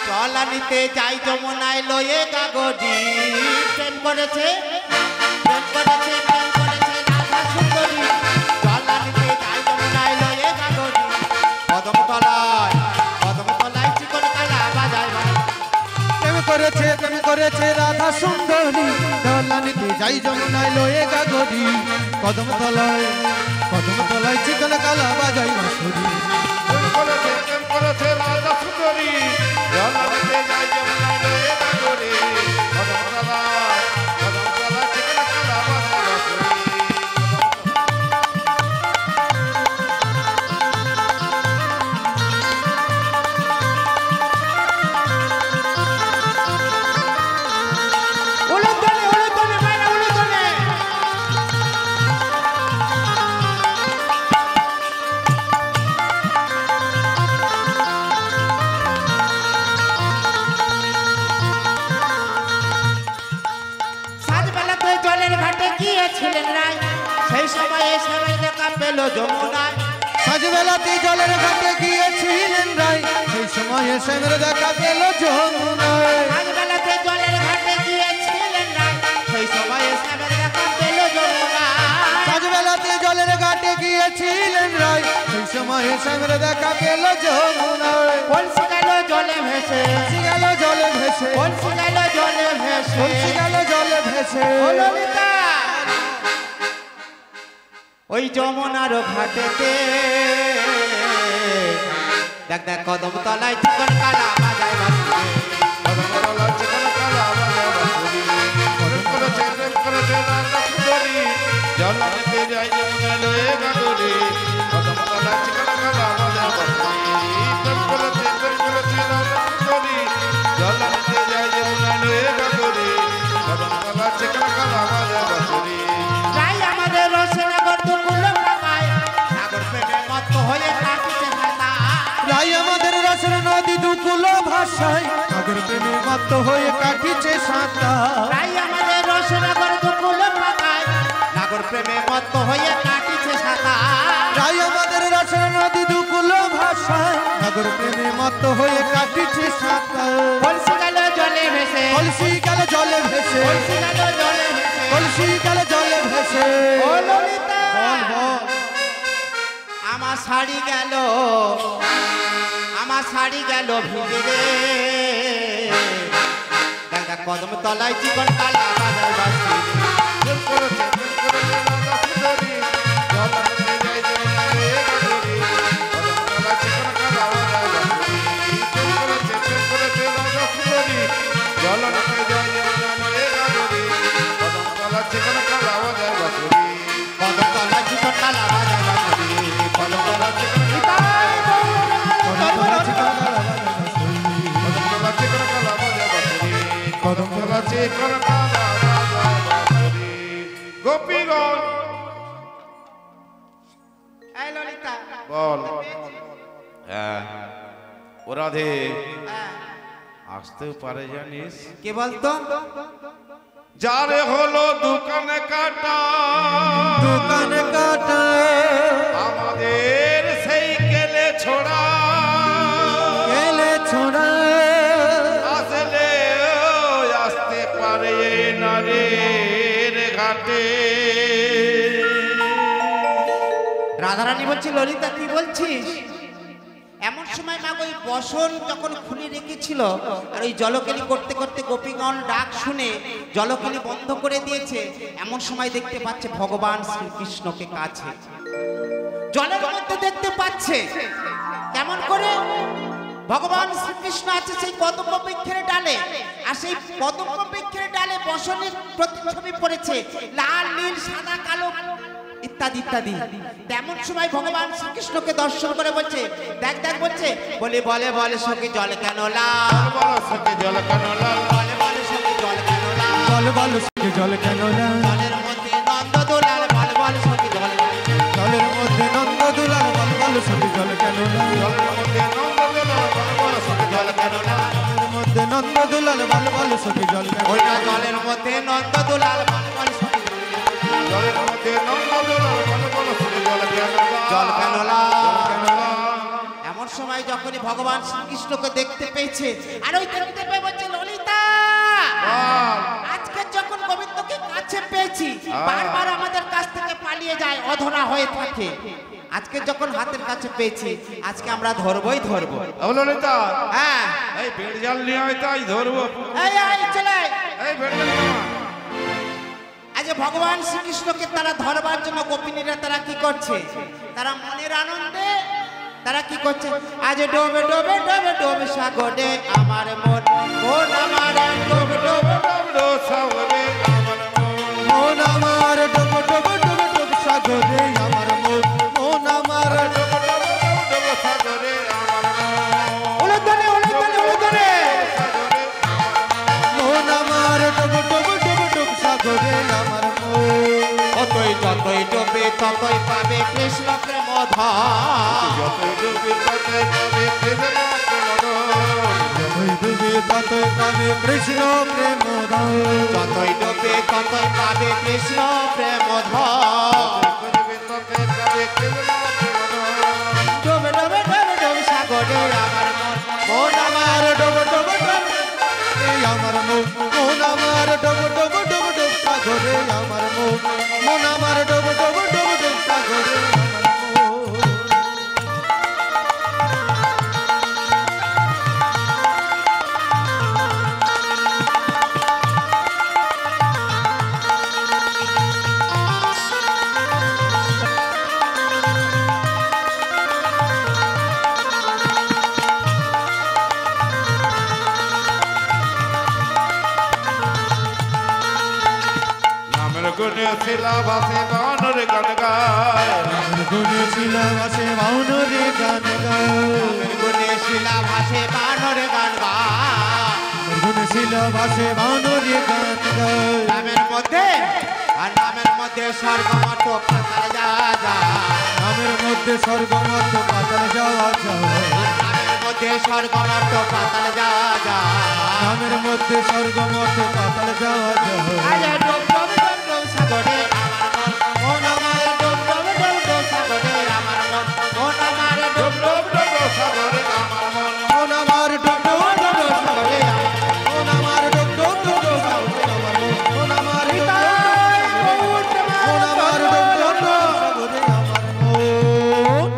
চলানিতে যাই যমুনায় লয়ে গাগরি। প্রেম করেছে, প্রেম করেছে, প্রেম করেছে রাধা সুন্দরী, চলানিতে যাই যমুনায় লয়ে গাগরি। কদম তলায় চিকন কালা বাজায় ভাই। প্রেম করেছে, প্রেম করেছে রাধা সুন্দরী, দলানিতে যাই যমুনায় লয়ে গাগরি। কদম তলায় চিকন কালা বাজাই বাঁশুরি। প্রেম করেছে রাজা সুন্দরী, জলানিতে যাই যমুনায় লয়ে গাগরি। কদমতলা চিকন কালা বাজায় বাঁশুরি। উলুধ্বনি, উলুধ্বনি মায়েরা, উলুধ্বনি। সাজবেলাতে জলের ঘাটে গিয়েছিলেন রায়, সেই সময় সবাই দেখা পেল যমুনায়। সাজবেলাতে জলের ঘাটে গিয়েছিলেন রায়, সেই সময় শ্যামের দেখা পেল যমুনায়। সাজবেলাতে জলের ঘাটে গিয়েছিলেন রায়, সেই সময় সবাই দেখা পেল যমুনায়। সাজবেলাতে জলের ঘাটে গিয়েছিলেন রায়, সেই সময় শ্যামের দেখা পেল যমুনায়। কলসি গেল জলে ভেসে, কলসি গেল জলে ভেসে, কলসি গেল জলে ভেসে, কলসি গেল জলে ভেসে। ওই যমুনার ঘাটেতে দেখ দেখ কদম তলায় চিকন কালা বাজায় বাঁশি কদমতলা চিকন কালা বাজায় বাঁশি প্রেম করেছে রাজা সুন্দরী জল নিতে যায় যমুনা লয়ে গাগরি কদমতলা চিকন কালা বাজায় বাঁশি প্রেম করেছে রাজা সুন্দরী জল নিতে যায় যমুনা লয়ে গাগরি কদমতলা চিকন কালা বাজায় বাঁশি তাই আমাদের রসনগর দুকুল পাকায় সাগর প্রেমে মত হয়ে কাটিছে সাদা রাই আমাদের রসের নদী দুকুল ভাষায় সাগর প্রেমে মত্ত হয়ে কাটিছে সাঁতার তাই আমাদের রসনগর দুকুল পাকায় সাগর প্রেমে মত হয়ে কাটিছে সাদা রাই আমাদের রসের নদী দুকুল ভাষায় সাগর প্রেমে মত্ত হয়ে কাটিছে সাঁতার কলসি গেল জলে ভেসে কলসি গেল জলে ভেসে কলসি গেল জলে ভেসে কলসি গেল জলে ভেসে ও ললিতা বল বল আমার শাড়ি গেল ভিজে রে দেখ দেখ কদম তলায় চিকন কালা বাজায় বাঁশি প্রেম করেছে রাজা সুন্দরী জল নিতে যায় যমুনা লয়ে গাগরি কদমতলা চিকন কালা বাজায় বাঁশি প্রেম করেছে রাজা সুন্দরী জল নিতে যায় যমুনা লয়ে গাগরি কদমতলা চিকন কালা বাজায় বাঁশি কদম তলায় চিকন কালা বাজায় বাঁশি কদম তলায় চিকন কদমতলা চিকন কালা বাজায় বাঁশি কদমতলা চিকন কালা বাজায় বাঁশি গোপীগঞ্জ এই ললিতা বল হ্যাঁ ও রাধে হ্যাঁ, আসতেও পারে জানিস কে বলতো যারে হলো দোকানে কাটা দোকান কাটা আমাদের সেই কেলে ছোড়া গেলে ছোড়া আসলে আসতে পারে নারের ঘাটে রাধারানী বলছি ললিতা কি বলছিস এমন সময় মা ওই বসন যখন খুলে রেখেছিল আর ওই জলকেলি করতে করতে গোপীগণ ডাক শুনে জলকেলি বন্ধ করে দিয়েছে এমন সময় দেখতে পাচ্ছে ভগবান শ্রীকৃষ্ণকে কাছে জলের মধ্যে দেখতে পাচ্ছে কেমন করে ভগবান শ্রীকৃষ্ণ আছে সেই কদম্ব বৃক্ষের ডালে আর সেই কদম্ব বৃক্ষের ডালে বসনের প্রতিচ্ছবি পড়েছে লাল নীল সাদা কালো ইত্যাদি ইত্যাদি তেমন সময় ভগবান শ্রীকৃষ্ণকে দর্শন করে বলছে দেখ দেখ বলছে বলে বলে বলে সখী জল কেন লাল বলো সকে জল কেন লাল বলে বলে সখী জল কেন লাল বল বল সখী জল কেন না জলের মধ্যে নন্দ দোলাল বলে বলে সখী জল কেন লাল? জলের মধ্যে নন্দ দুলাল বল বল সখী জল কেন না জলের মধ্যে নন্দ দিল বলো সকে জল কেন লাল জলের মধ্যে নন্দ দুলাল বল বল সখী জল কেন ওই না জলের মধ্যে নন্দ দোলাল বলে বলে সখী জল কেন লাল? জলের মধ্যে নন্দ দিল বলো সকে জল কেন লাল জল কেন লাল? জল কেন লাল এমন সময় যখনই ভগবান শ্রীকৃষ্ণকে দেখতে পেয়েছে আর ওই দেখতে পেয়ে বলছে ললিতা বল আজকে যখন গোবিন্দকে কাছে পেয়েছি বারবার আমাদের কাছ থেকে পালিয়ে যায় অধরা হয়ে থাকে আজকে যখন হাতের কাছে পেয়েছি আজকে আমরা ধরবই ধরবো ললিতা হ্যাঁ এই বেড় জাল নিয়ে হয় তাই ধরবো এই চলে এই বেড় জাল নিয়ে আয়। আজ ভগবান শ্রীকৃষ্ণকে তারা ধরবার জন্য গোপিনীরা তারা কি করছে তারা মনের আনন্দে তারা কি করছে আজ ডোবে ডোবে ডোবে ডোবে সাগরে আমার মন মন আমার ডোবে ডোবে ডবডো সাগরে আমার মন আমার ডব ডব ডব ডব সাগরে আমার মন আমার ডবডো সাগরে আমার ওলে ধরে মন আমার ডব ডব ডব ডব সাগরে আমার যতই যতই ডোবে ততই পাবে কৃষ্ণ প্রেম ধাম যতই ডুবি ততই পাবে কৃষ্ণ ডুবে ততই পাবে কৃষ্ণ প্রেম যতই ডোবে ততই পাবে কৃষ্ণ প্রেম ধাম ডুবি ততই পাবে কৃষ্ণ ডোবে ডোবে ডোবে ডোবে সাগরে আমার মন মন আমার ডোবে ডোবে ডোবে এই আমার মন আমার ডব ডব ডব ডব সাগরে আমার মন আমার ডব ডব ডব ডব সাগরে আমার গুণে শিলা ভাসে বানর গান গায় রামের গুণে শিলা ভাসে বানরে গান গায় গুণে শিলা ভাসে বানরে গান গায় গুণে শিলা ভাসে বানরে গান গায় নামের মধ্যে আর নামের মধ্যে স্বর্গমত পাতাল যাওয়া যায় নামের মধ্যে স্বর্গমত পাতাল যাওয়া যায় নামের মধ্যে স্বর্গমত পাতাল যাওয়া যায় নামের মধ্যে স্বর্গমত পাতাল যাওয়া যায় আরে ডোব ডোব ডোব ডোব সাগরে আমার মন আমার ডোব ডোব ডোব ডোব সাগরে আমার মন মন আমার ডোব ডোব ডোব ডোব সাগরে আমার মন মন আমার ডোব ডোব ডোব ডোব সাগরে মন আমার ডোব ডোব ডোব ডোব সাগরে আমার মন আমার ডোব ডোব মন আমার ডোব ডোব ডোব সাগরে আমার মন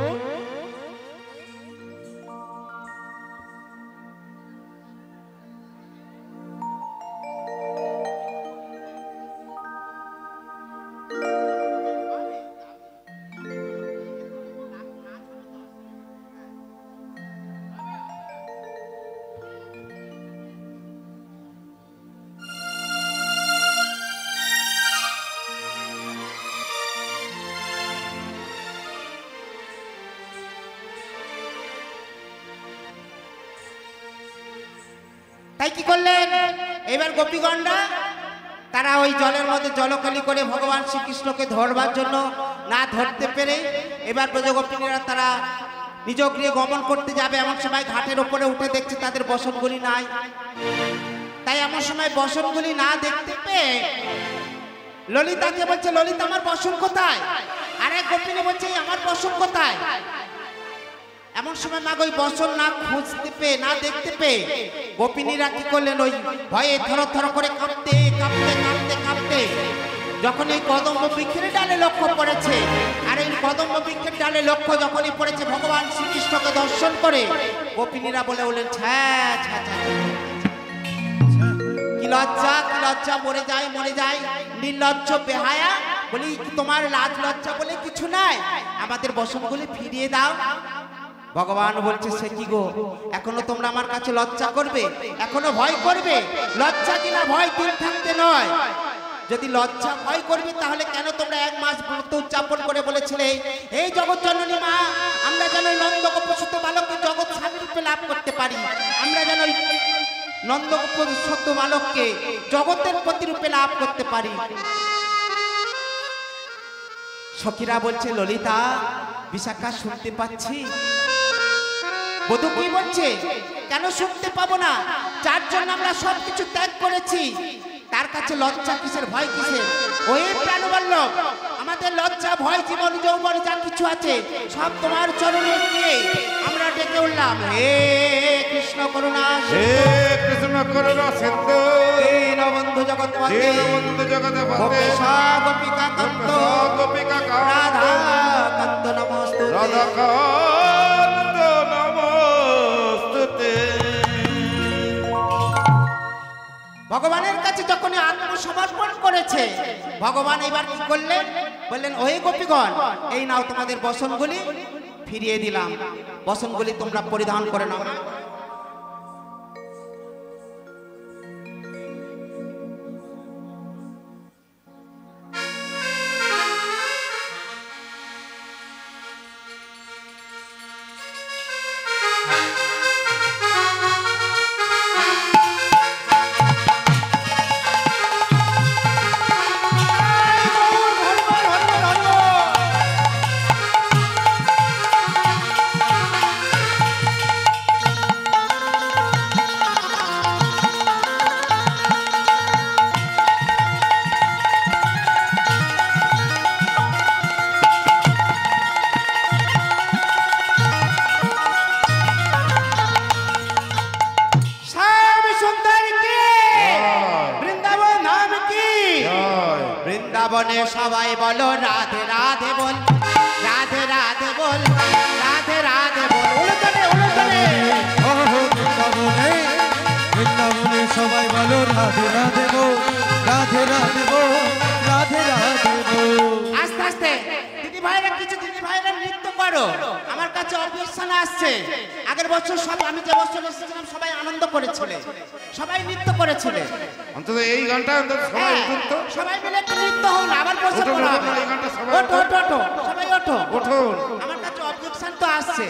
তাই কি করলেন এবার গোপীগণরা তারা ওই জলের মধ্যে জলকলি করে ভগবান শ্রীকৃষ্ণকে ধরবার জন্য না ধরতে পেরে এবার ব্রজগোপিনীরা তারা নিজ গৃহে গমন করতে যাবে এমন সময় ঘাটের উপরে উঠে দেখছে তাদের বসনগুলি নাই তাই এমন সময় বসনগুলি না দেখতে পেয়ে ললিতাকে বলছে ললিতা আমার বসন কোথায় আরে গোপিনী বলছে আমার বসন কোথায় এমন সময় মা ওই বসন না খুঁজতে পেয়ে না দেখতে পেয়ে গোপিনীরা কি করলেন ওই ভয়ে থর থর করে কাঁপতে কাঁপতে কাঁপতে কাঁপতে যখন এই কদম্ব বৃক্ষের ডালে লক্ষ্য পড়েছে আর এই কদম্ব বৃক্ষের ডালে লক্ষ্য যখনই পড়েছে ভগবান শ্রীকৃষ্ণকে দর্শন করে গোপিনীরা বলে বললেন ছ্যা ছ্যা ছ্যা কি লজ্জা মরে যায় নির্লজ্জ বেহায়া বলি তোমার লাজ লজ্জা বলে কিছু নাই আমাদের বসনগুলি ফিরিয়ে দাও ভগবান বলছে সে কি গো এখনো তোমরা আমার কাছে লজ্জা করবে এখনো ভয় করবে লজ্জা কিনা ভয় দিন থাকতে নয় যদি লজ্জা ভয় করবে তাহলে কেন তোমরা এক মাস ব্রত উদযাপন করে বলেছিলে এই জগৎ জননী মা আমরা যেন নন্দগোপ সত্য বালককে জগৎ স্বামী রূপে লাভ করতে পারি আমরা যেন নন্দগোপ সত্য বালককে জগতের প্রতিরূপে লাভ করতে পারি সখীরা বলছে ললিতা বিশাখা শুনতে পাচ্ছি বধূ কি বলছে কেন শুনতে পাবো না যার জন্য আমরা সবকিছু ত্যাগ করেছি তার কাছে লজ্জা কিসের ভয় কিসের ওই প্রাণবল্লভ আমাদের লজ্জা ভয় জীবন যৌবন যা কিছু আছে সব তোমার চরণে দিয়ে আমরা ডেকে উঠলাম হে কৃষ্ণ করুণা হে কৃষ্ণ করুণা সিন্ধু দীনবন্ধু জগৎপতে দীনবন্ধু জগৎপতে গোপীশা গোপিকা কান্ত গোপিকা কান্ত রাধা কান্ত নমস্তুতে রাধা কান্ত নমস্তুতে ভগবানের কাছে যখন আত্মসমর্পণ করেছে ভগবান এবার কি করলেন বললেন ওহে গোপীগণ এই নাও তোমাদের বসনগুলি ফিরিয়ে দিলাম বসনগুলি তোমরা পরিধান করে নাও বৃন্দাবনে সবাই বলো রাধে রাধে বল রাধে রাধে বল রাধে রাধে বল বৃন্দাবনে সবাই বলো রাধে রাধে বল রাধে রাধে বল রাধে রাধে বল আস্তে আস্তে দিদি ভাইরা কিছু দিদি ভাইরা নৃত্য করো, আমার কাছে অবজেকশন আসছে। আগের বছর সব আমি যে বছর এসেছিলাম সবাই আনন্দ করেছিলে, সবাই নৃত্য করেছিলে। অন্তত এই গানটা অন্তত সবাই উঠুন তো, সবাই মিলে একটু নৃত্য হোক না, আবার বসে পড়ো। এই গানটা সবাই ওঠো ওঠো ওঠো, সবাই ওঠো উঠুন, আমার কাছে অবজেকশন তো আসছে।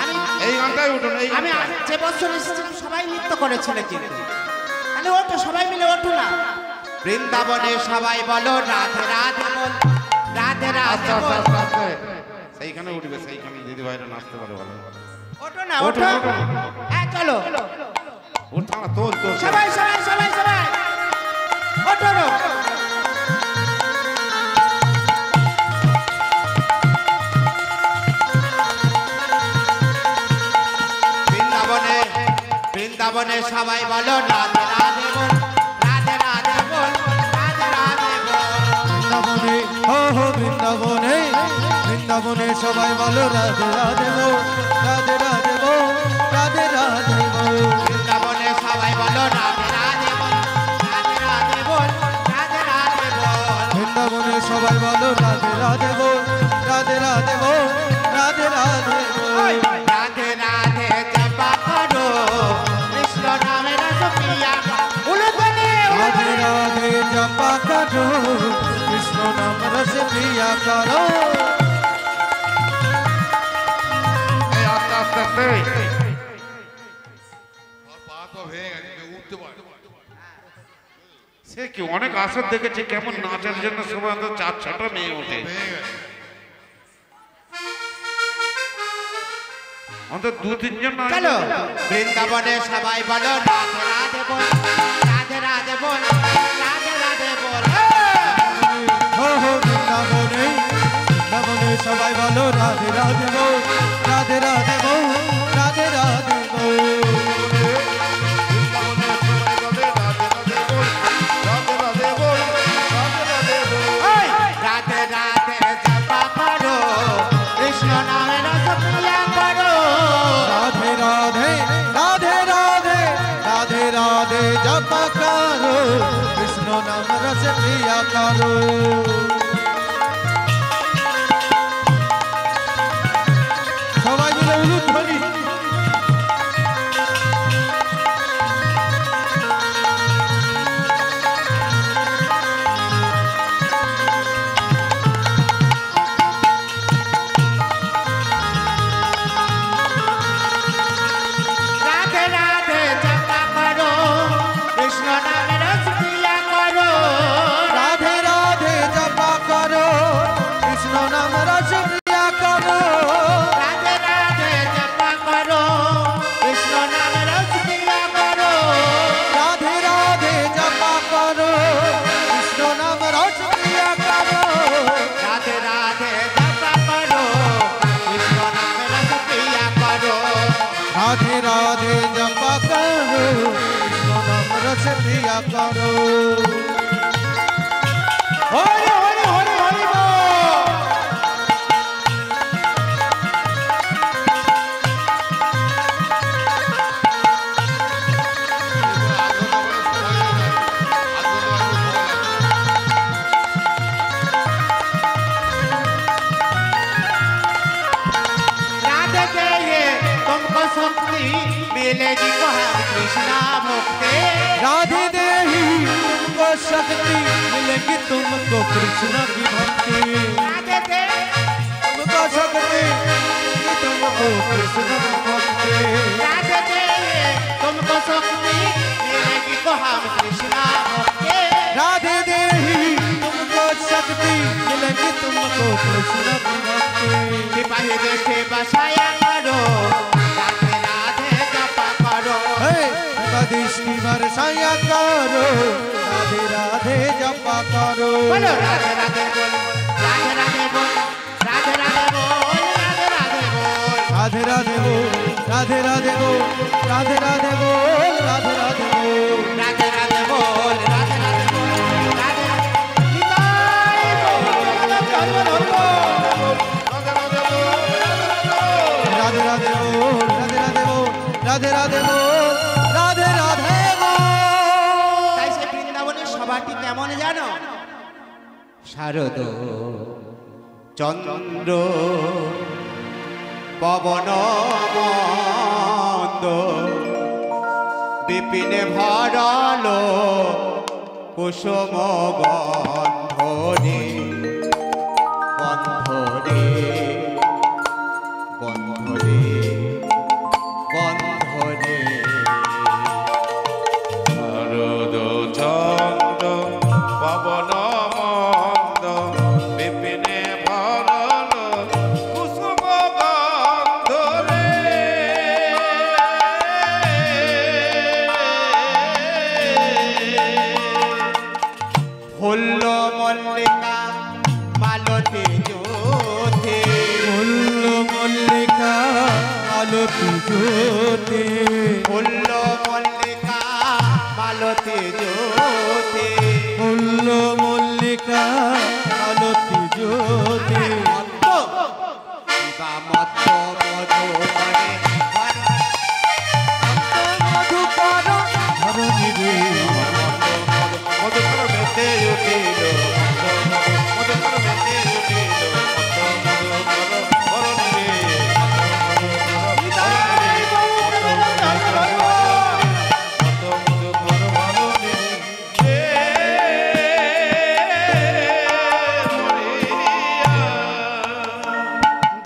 আমি এই গানটাই উঠুন। এই আমি যে বছর এসেছিলাম সবাই নৃত্য করেছিলে, কিন্তু তাহলে ওঠো, সবাই মিলে ওঠো না। বৃন্দাবনে সবাই বলো রাধে রাধে বল, রাধে রাধে আস্তে বল। আস্তে আস্তে সেইখানে উঠবে, সেইখানে দিদি ভাইরা নাচতে পারে ভালো। ওঠো না, ওঠো। হ্যাঁ চলো, উঠা না, তোল তোল। সবাই সবাই সবাই সবাই ওঠো না। বৃন্দাবনে বৃন্দাবনে সবাই বলো রাধে রাধে বল, রাধে রাধে বল, রাধে রাধে বল। বৃন্দাবনে ও হো বৃন্দাবনে, বৃন্দাবনে সবাই বলো রাধে রাধে বল, রাধে রাধে বল, রাধে রাধে বল। বৃন্দাবনে সবাই বলো রাধে রাধে বল, রাধে রাধে বল, রাধে রাধে বল। বৃন্দাবনে সবাই বলো রাধে রাধে বল, রাধে রাধে বল, রাধে রাধে বল। রাধে রাধে জপা করো, কৃষ্ণ নামে রস পিয়া উলুধ্বনি রাধে রাধে জপা করো, কৃষ্ণ নাম রস প্রিয়া করো। এই আস্তে আস্তে আস্তে সে কি অনেক আসর দেখেছে কেমন নাচের জন্য সবাই অন্তত 4-6টা মেয়ে ওঠে, অন্তত 2-3 জন না। চলো বৃন্দাবনে সবাই বলো রাধে রাধে বল, রাধে রাধে বল, রাধে রাধে বল। ও হো বৃন্দাবনে, বৃন্দাবনে সবাই বলো রাধে রাধে বল, রাধে রাধে বল, রাধে রাধে বল। ওই রাধে রাধে জপা করো, কৃষ্ণ নামে রস পিয়া করো। রাধে রাধে রাধে রাধে রাধে রাধে জপা করো, কৃষ্ণ নাম রস প্রিয়া করো। সবাই মিলে উলুধ্বনি। রাধে রাধে জপা করো, কৃষ্ণ নামে রস পিয়া করো। রাধে রাধে জপা করো, কৃষ্ণ নাম রস প্রিয়া করো। রাধে রাধে জপা করো, কৃষ্ণ নামে রস পিয়া করো। রাধে রাধে জপা করো, কৃষ্ণ নাম রস প্রিয়া করো। রাধে রাধে জপা করো, কৃষ্ণ নামে রস পিয়া করো। রাধে রাধে জপা করো, কৃষ্ণ নাম রস প্রিয়া করো। হরি হরি হরি হরি বল। राधे देये तुमको शक्ति मिलेगी कहाँ कृष्णा भक्ति। राधे देही तुमको शक्ति मिलेगी, तुमको कृष्ण की भक्ति। राधे दे तुमको शक्ति मिलेगी, तुमको कृष्ण की भक्ति। राधे देये तुमको शक्ति मिलेगी कहाँ कृष्णा भक्ति। राधे देही तुमको शक्ति मिलेगी, तुमको कृष्ण की भक्ति। सिपाही देशे बसाया करो, राधे राधे जपा करो। कदिश की बरसाया करो, राधे राधे जपा करो। बोलो राधे राधे बोल, राधे राधे बोल, राधे राधे बोल, राधे राधे बोल। राधे राधे बोल, राधे राधे बोल, राधे राधे बोल, राधे राधे बोल। राधे राधे बोल, राधे राधे बोल, राधे राधे निताई बोल, धर्म धर्म। राधे राधे बोल, राधे राधे बोल, राधे राधे बोल, राधे राधे बोल। তাই সে বৃন্দাবনের সভাটি কেমন জানো? শারদ চন্দ্র পবন মন্দ বিপিনে ভরালো কুসুম গন্ধরে গন্ধরে গন্ধরে গন্ধরে শারদ চন্দ্র পবন মন্দ বিপিনে ভরল কুসুম গন্ধরে ফুল মল্লিকা মালতী জ্যোতি ফুল মল্লিকা আলোতি জ্যোতি ফুল মল্লিকা মালতী জ্যোতি ফুল মল্লিকা আলোতি জ্যোতি মত্ত মধু করে মধুকর ধরণী রে মধুকর মেতে উঠিল মধুকর মেতে উঠিল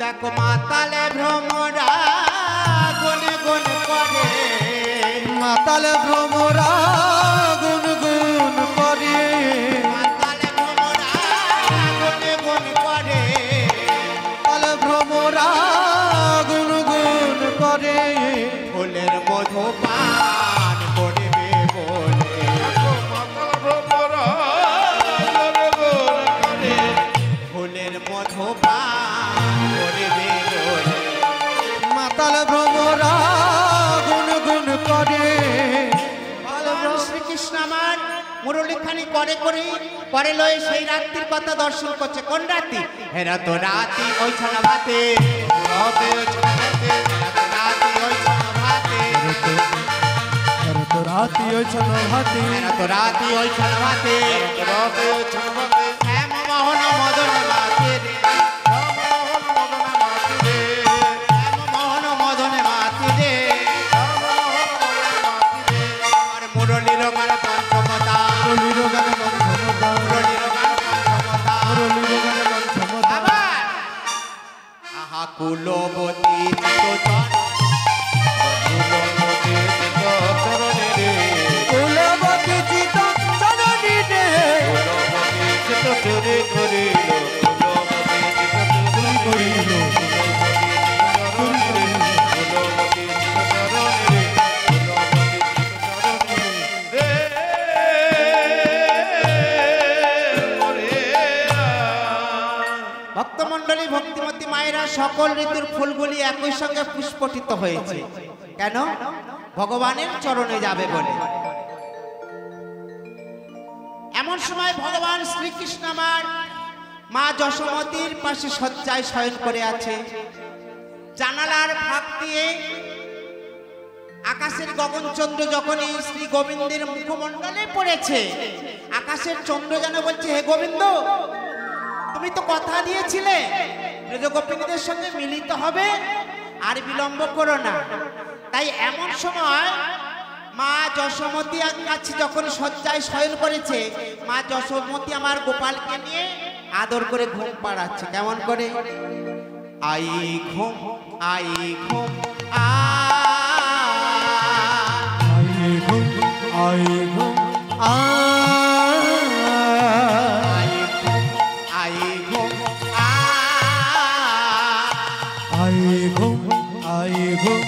দেখো মাতালে ভ্রমরা গুন গুন করে মাতাল ভ্রমরা গুনগুন করে মাতালে ভ্রমরা গুন গুন করে মাতাল ভ্রমরা গুনগুন করে ফুলের মধু পান করবে বলে ফুলের মধু পান করবে বলে মাতাল ভ্রমরা গুনগুন করে ভগবান শ্রীকৃষ্ণ আমার মুরলীখানি করে করে পরে লয়ে সেই রাত্রির কথা দর্শন করছে। কোন রাত্রি? হেরা তো রাতি ওই ছানা ভাতে রাতি ওই ছানা ভাতে তো রাতি ওই ছন হাতি হেরা তো রাতি ওই ছানা ভাতে শ্যাম মোহন মদন মাতে রে শ্যাম মোহন মদন মাতে রে আর মুরলীর গান পঞ্চমতা মুরলীর গানে পঞ্চমতা মুরলীর গান পঞ্চমতা মুরলীর গানে পঞ্চমতা আবার আহা কুলবতী চিত্তচর কুলবতী চিত চরণী রে চুরি করিল চুরি করিল ভক্তমণ্ডলী ভক্তিমতী মায়েরা সকল ঋতুর ফুলগুলি একই সঙ্গে পুষ্পটিত হয়েছে কেন? ভগবানের চরণে যাবে বলে। এমন সময় ভগবান শ্রীকৃষ্ণ আমার মা যশোমতীর পাশে শয্যায় শয়ন করে আছে। জানালার ফাঁক দিয়ে আকাশের গগনচন্দ্র যখনই শ্রী গোবিন্দের মুখমণ্ডলে পড়েছে, আকাশের চন্দ্র যেন বলছে, হে গোবিন্দ, তুমি তো কথা দিয়েছিলে ব্রজগোপিনীদের সঙ্গে মিলিত হবে, আর বিলম্ব করো না। তাই এমন সময় মা যশোমতী কাছে যখন শয্যায় শয়ন করেছে, মা যশোমতী আমার গোপালকে নিয়ে আদর করে ঘুম পাড়াচ্ছে। কেমন করে? আই ঘুম আই ঘুম আই ঘুম আই ঘুম আই ঘুম আই ঘুম আই ঘুম আই ঘুম আই ঘুম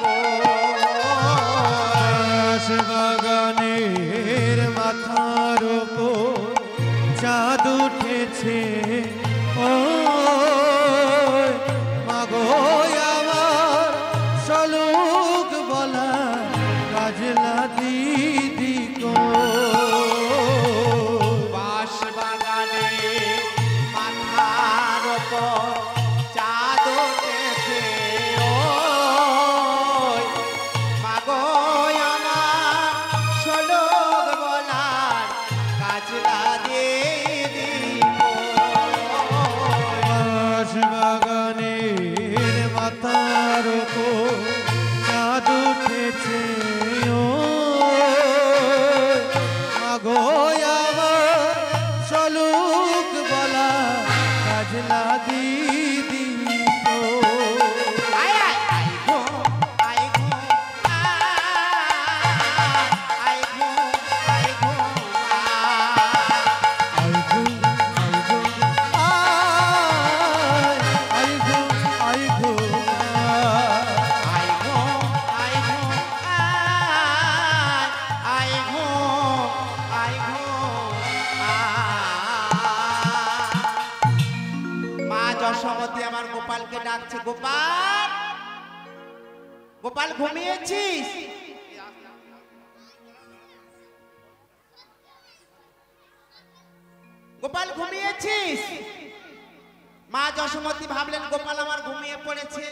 গো। বাগানের মাথার উপর চাঁদ উঠেছে ও মাগো আমার সলুক বলা কাজলা দিদি গো। বাঁশ বাগানে মাথার উপর চাঁদ উঠেছে ও মাগো আমার সলোক বলার কাজলা দিদি গো। বাঁশ বাগানের মাথার উপর চাঁদ উঠেছে ও মাগো আমার সলুক বলা কাজলা দিদি গো। আয় আয় আয় গো আয় গো আয় গো আয় গো আইগো আইগো আইগো আয় গো আয় গো আয় গো আয় গো মা যশোমতী আমার গোপালকে ডাকছে, গোপাল গোপাল ঘুমিয়েছিস? গোপাল ঘুমিয়েছিস? মা যশোমতী ভাবলেন গোপাল আমার ঘুমিয়ে পড়েছে।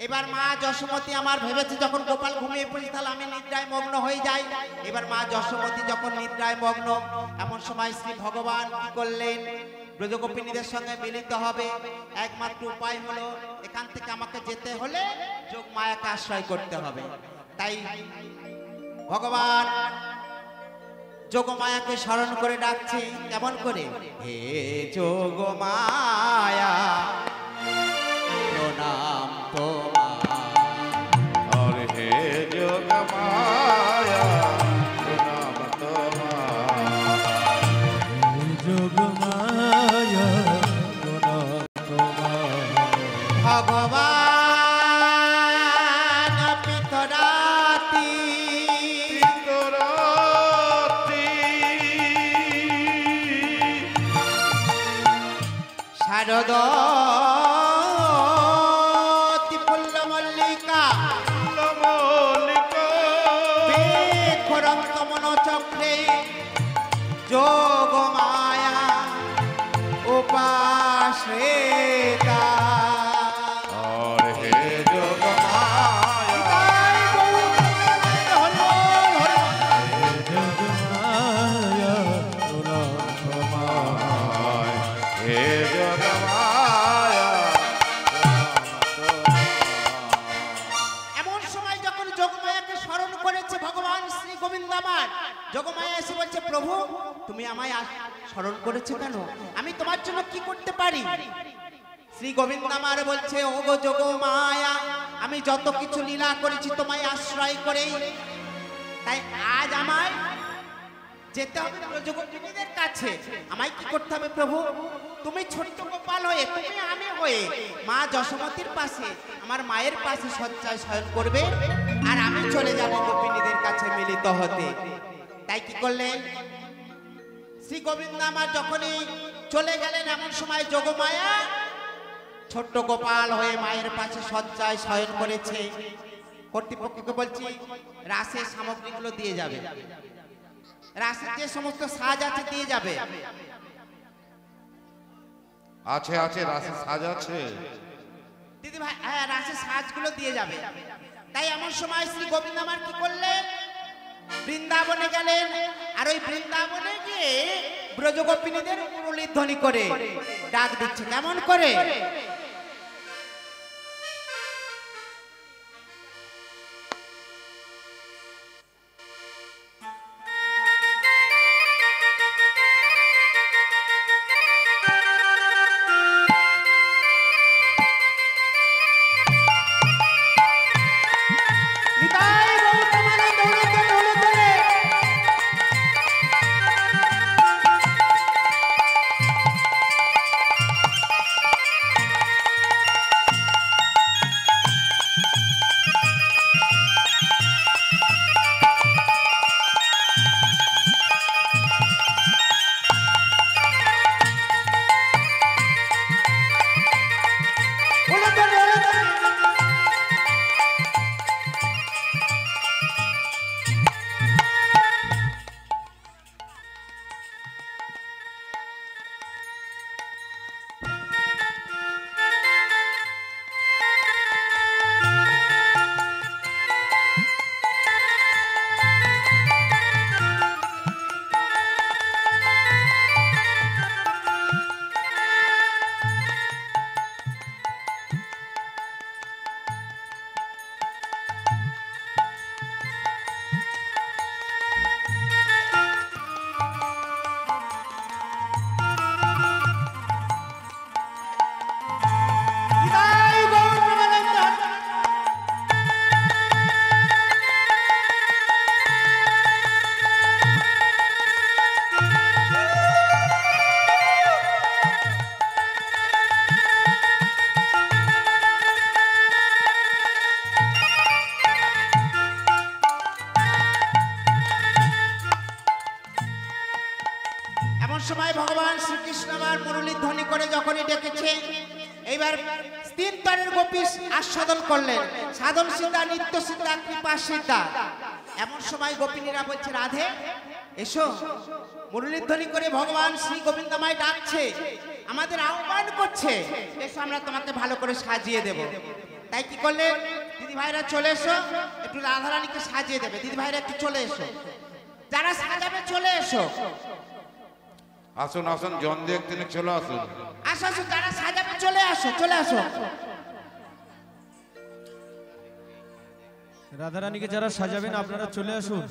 এবার মা যশোমতী আমার ভেবেছে যখন গোপাল ঘুমিয়ে পড়েছে তাহলে আমি নিদ্রায় মগ্ন হয়ে যাই। এবার মা যশোমতী যখন নিদ্রায় মগ্ন, এমন সময় শ্রী ভগবান কি করলেন, ব্রজগোপিনীদের সঙ্গে মিলিত হবে। একমাত্র উপায় হলো এখান থেকে আমাকে যেতে হলে যোগ মায়াকে আশ্রয় করতে হবে। তাই ভগবান যোগমায়াকে স্মরণ করে ডাকছে, কেমন করে, হে যোগমায়া প্রণাম তোমার। और हे जोग माया प्रणाम तुम्हार। যোগমায়া প্রণাম তোমার। ভগবান পিতরাতি তোরাতি শারদতি পুল্ল মল্লিকা মল্লিকা বেখরন্ত মনোচক্রে যোগমায়া উপাসেতা। और हे जोग माया যোগমায়া প্রণাম তোমার। हे जोग माया এমন সময় যখন যোগমায়াকে স্মরণ করেছে ভগবান শ্রী গোবিন্দ আমার, যোগমায়া এসে বলছে, প্রভু তুমি আমায় স্মরণ করেছো কেন? আমি তোমার জন্য কি করতে পারি? শ্রী গোবিন্দ আমার বলছে, ও গো যোগমায়া, আমি যত কিছু লীলা করেছি তোমায় আশ্রয় করেই, তাই আজ আমায় যেতে হবে ব্রজগোপিনীদের কাছে। আমায় কি করতে হবে প্রভু? তুমি ছোট্ট গোপাল হয়ে, তুমি আমি হয়ে মা যশোমতীর পাশে, আমার মায়ের পাশে শয্যায় শয়ন করবে, আর আমি চলে যাব গোপিনীদের কাছে মিলিত হতে। তাই কি করলেন শ্রী গোবিন্দ আমার, যখনই চলে গেলেন এমন সময় যোগমায়া ছোট্ট গোপাল হয়ে মায়ের পাশে শয্যায় শয়ন করেছে। কর্তৃপক্ষকে বলছি রাসের সামগ্রীগুলো দিয়ে যাবে, রাসের যে সমস্ত সাজ আছে দিয়ে যাবে। আছে আছে রাসে সাজ আছে। দিদি ভাই, হ্যাঁ রাসের সাজগুলো দিয়ে যাবে। তাই এমন সময় শ্রী গোবিন্দ আমার কি করলেন, বৃন্দাবনে গেলেন, আর ওই বৃন্দাবনে গিয়ে ব্রজগোপিনীদের মুরলীর ধ্বনি করে ডাক দিচ্ছে, কেমন করে, নিতাই গৌতমানন্দ হলুদ হলুদ ধরে। ভগবান শ্রীকৃষ্ণ আমার মুরলীর ধ্বনি করে যখনই ডেকেছে, এইবার তিন তরের গোপী আস্বাদন করলেন, সাধন সিদ্ধা, নিত্য সিদ্ধা, কৃপা সিদ্ধা। এমন সময় গোপিনীরা বলছে, রাধে এসো। মুরলীর ধ্বনি করে ভগবান শ্রী গোবিন্দমায় ডাকছে, আমাদের আহ্বান করছে, এসো আমরা তোমাকে ভালো করে সাজিয়ে দেব। তাই কি করলেন, দিদি ভাইরা চলে এসো, একটু রাধারানীকে সাজিয়ে দেবে। দিদি ভাইরা একটু চলে এসো, যারা সাজাবে চলে এসো। আসুন আসুন, জন দেখতে চলে আসুন। আসো আসো, যারা সাজাবে চলে আসো, চলে আসো। রাধারানীকে যারা সাজাবেন আপনারা চলে আসুন।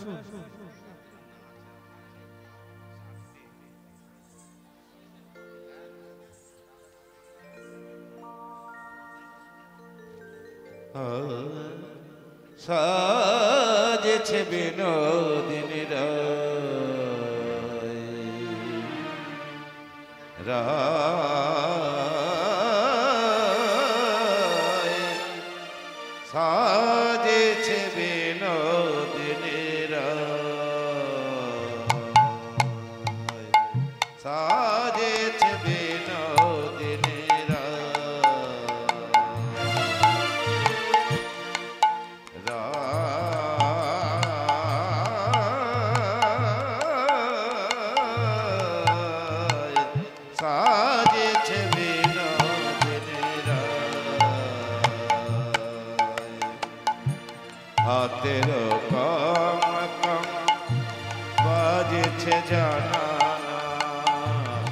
সাজেছে বিনোদিনী রায়, সাজেছে বিনোদিনী রায়, সাজেছে বিনোদিনী সাজেছে বিনোদিনী হাতের কম কম বাজেছে জানানা,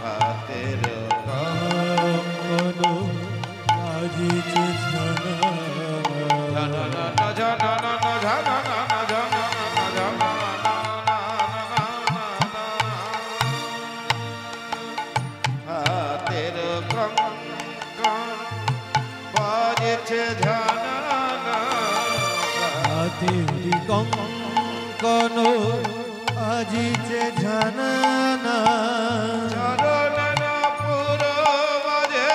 হাতের কম বাজেছে জানানা, জানানা জানানা জানানা হাতের কম কম বাজেছে জানানা, হাতেরি কঙ্কন আজিছে জানানা, চরণ পুর বাজে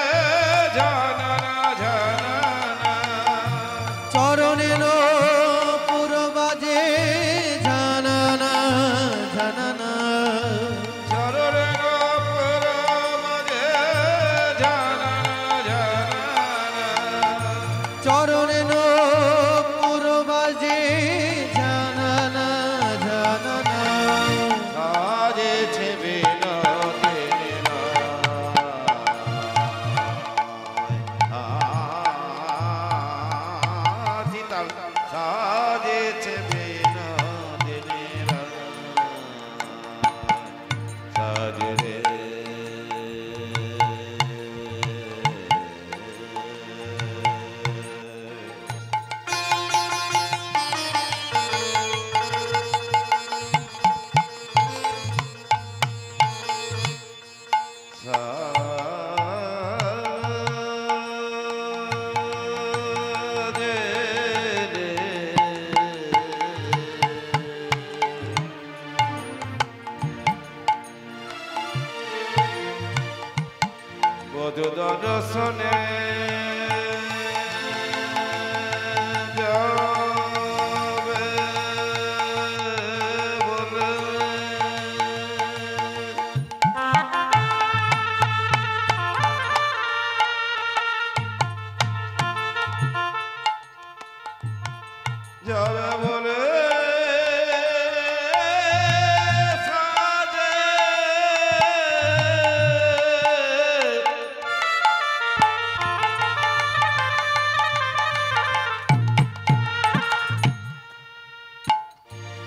জানানা জানানা, চরণের পুর বাজে জানানা জানানা, চরণ পুর বাজে জানানা জানানা, চরণের পুর বাজে জানানা জানানা, সাজেছে বিনোদিনী রায়, সাজেছে বিনোদিনী রায়, সাজরে বধূ দর্শনে যাবে বলে, যাবে বলে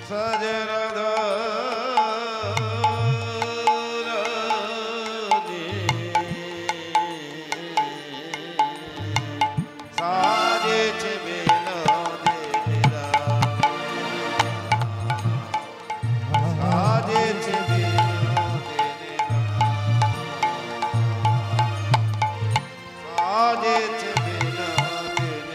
সাজে সাজেছে বিনোদিনী সাজেছে বিনোদিনী সাজেছে বিনোদিনী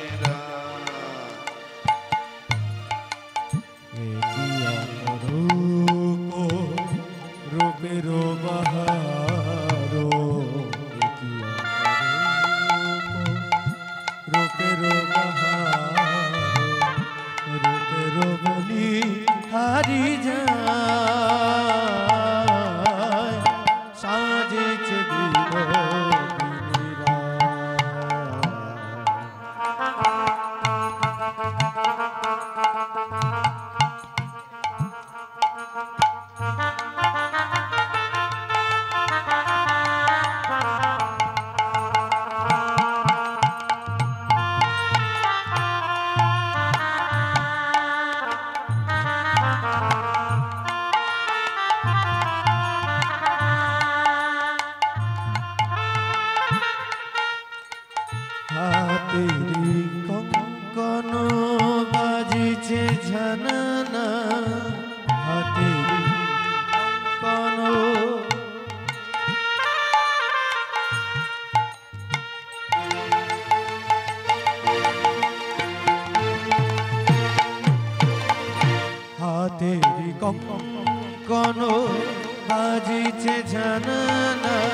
রূপের বাহারো, রূপের বাহারো, রূপের বলি হারি যায়, সাজে ঝানানা হাতের কঙ্কন হাতের কঙ্কন বাজিছে ঝানানা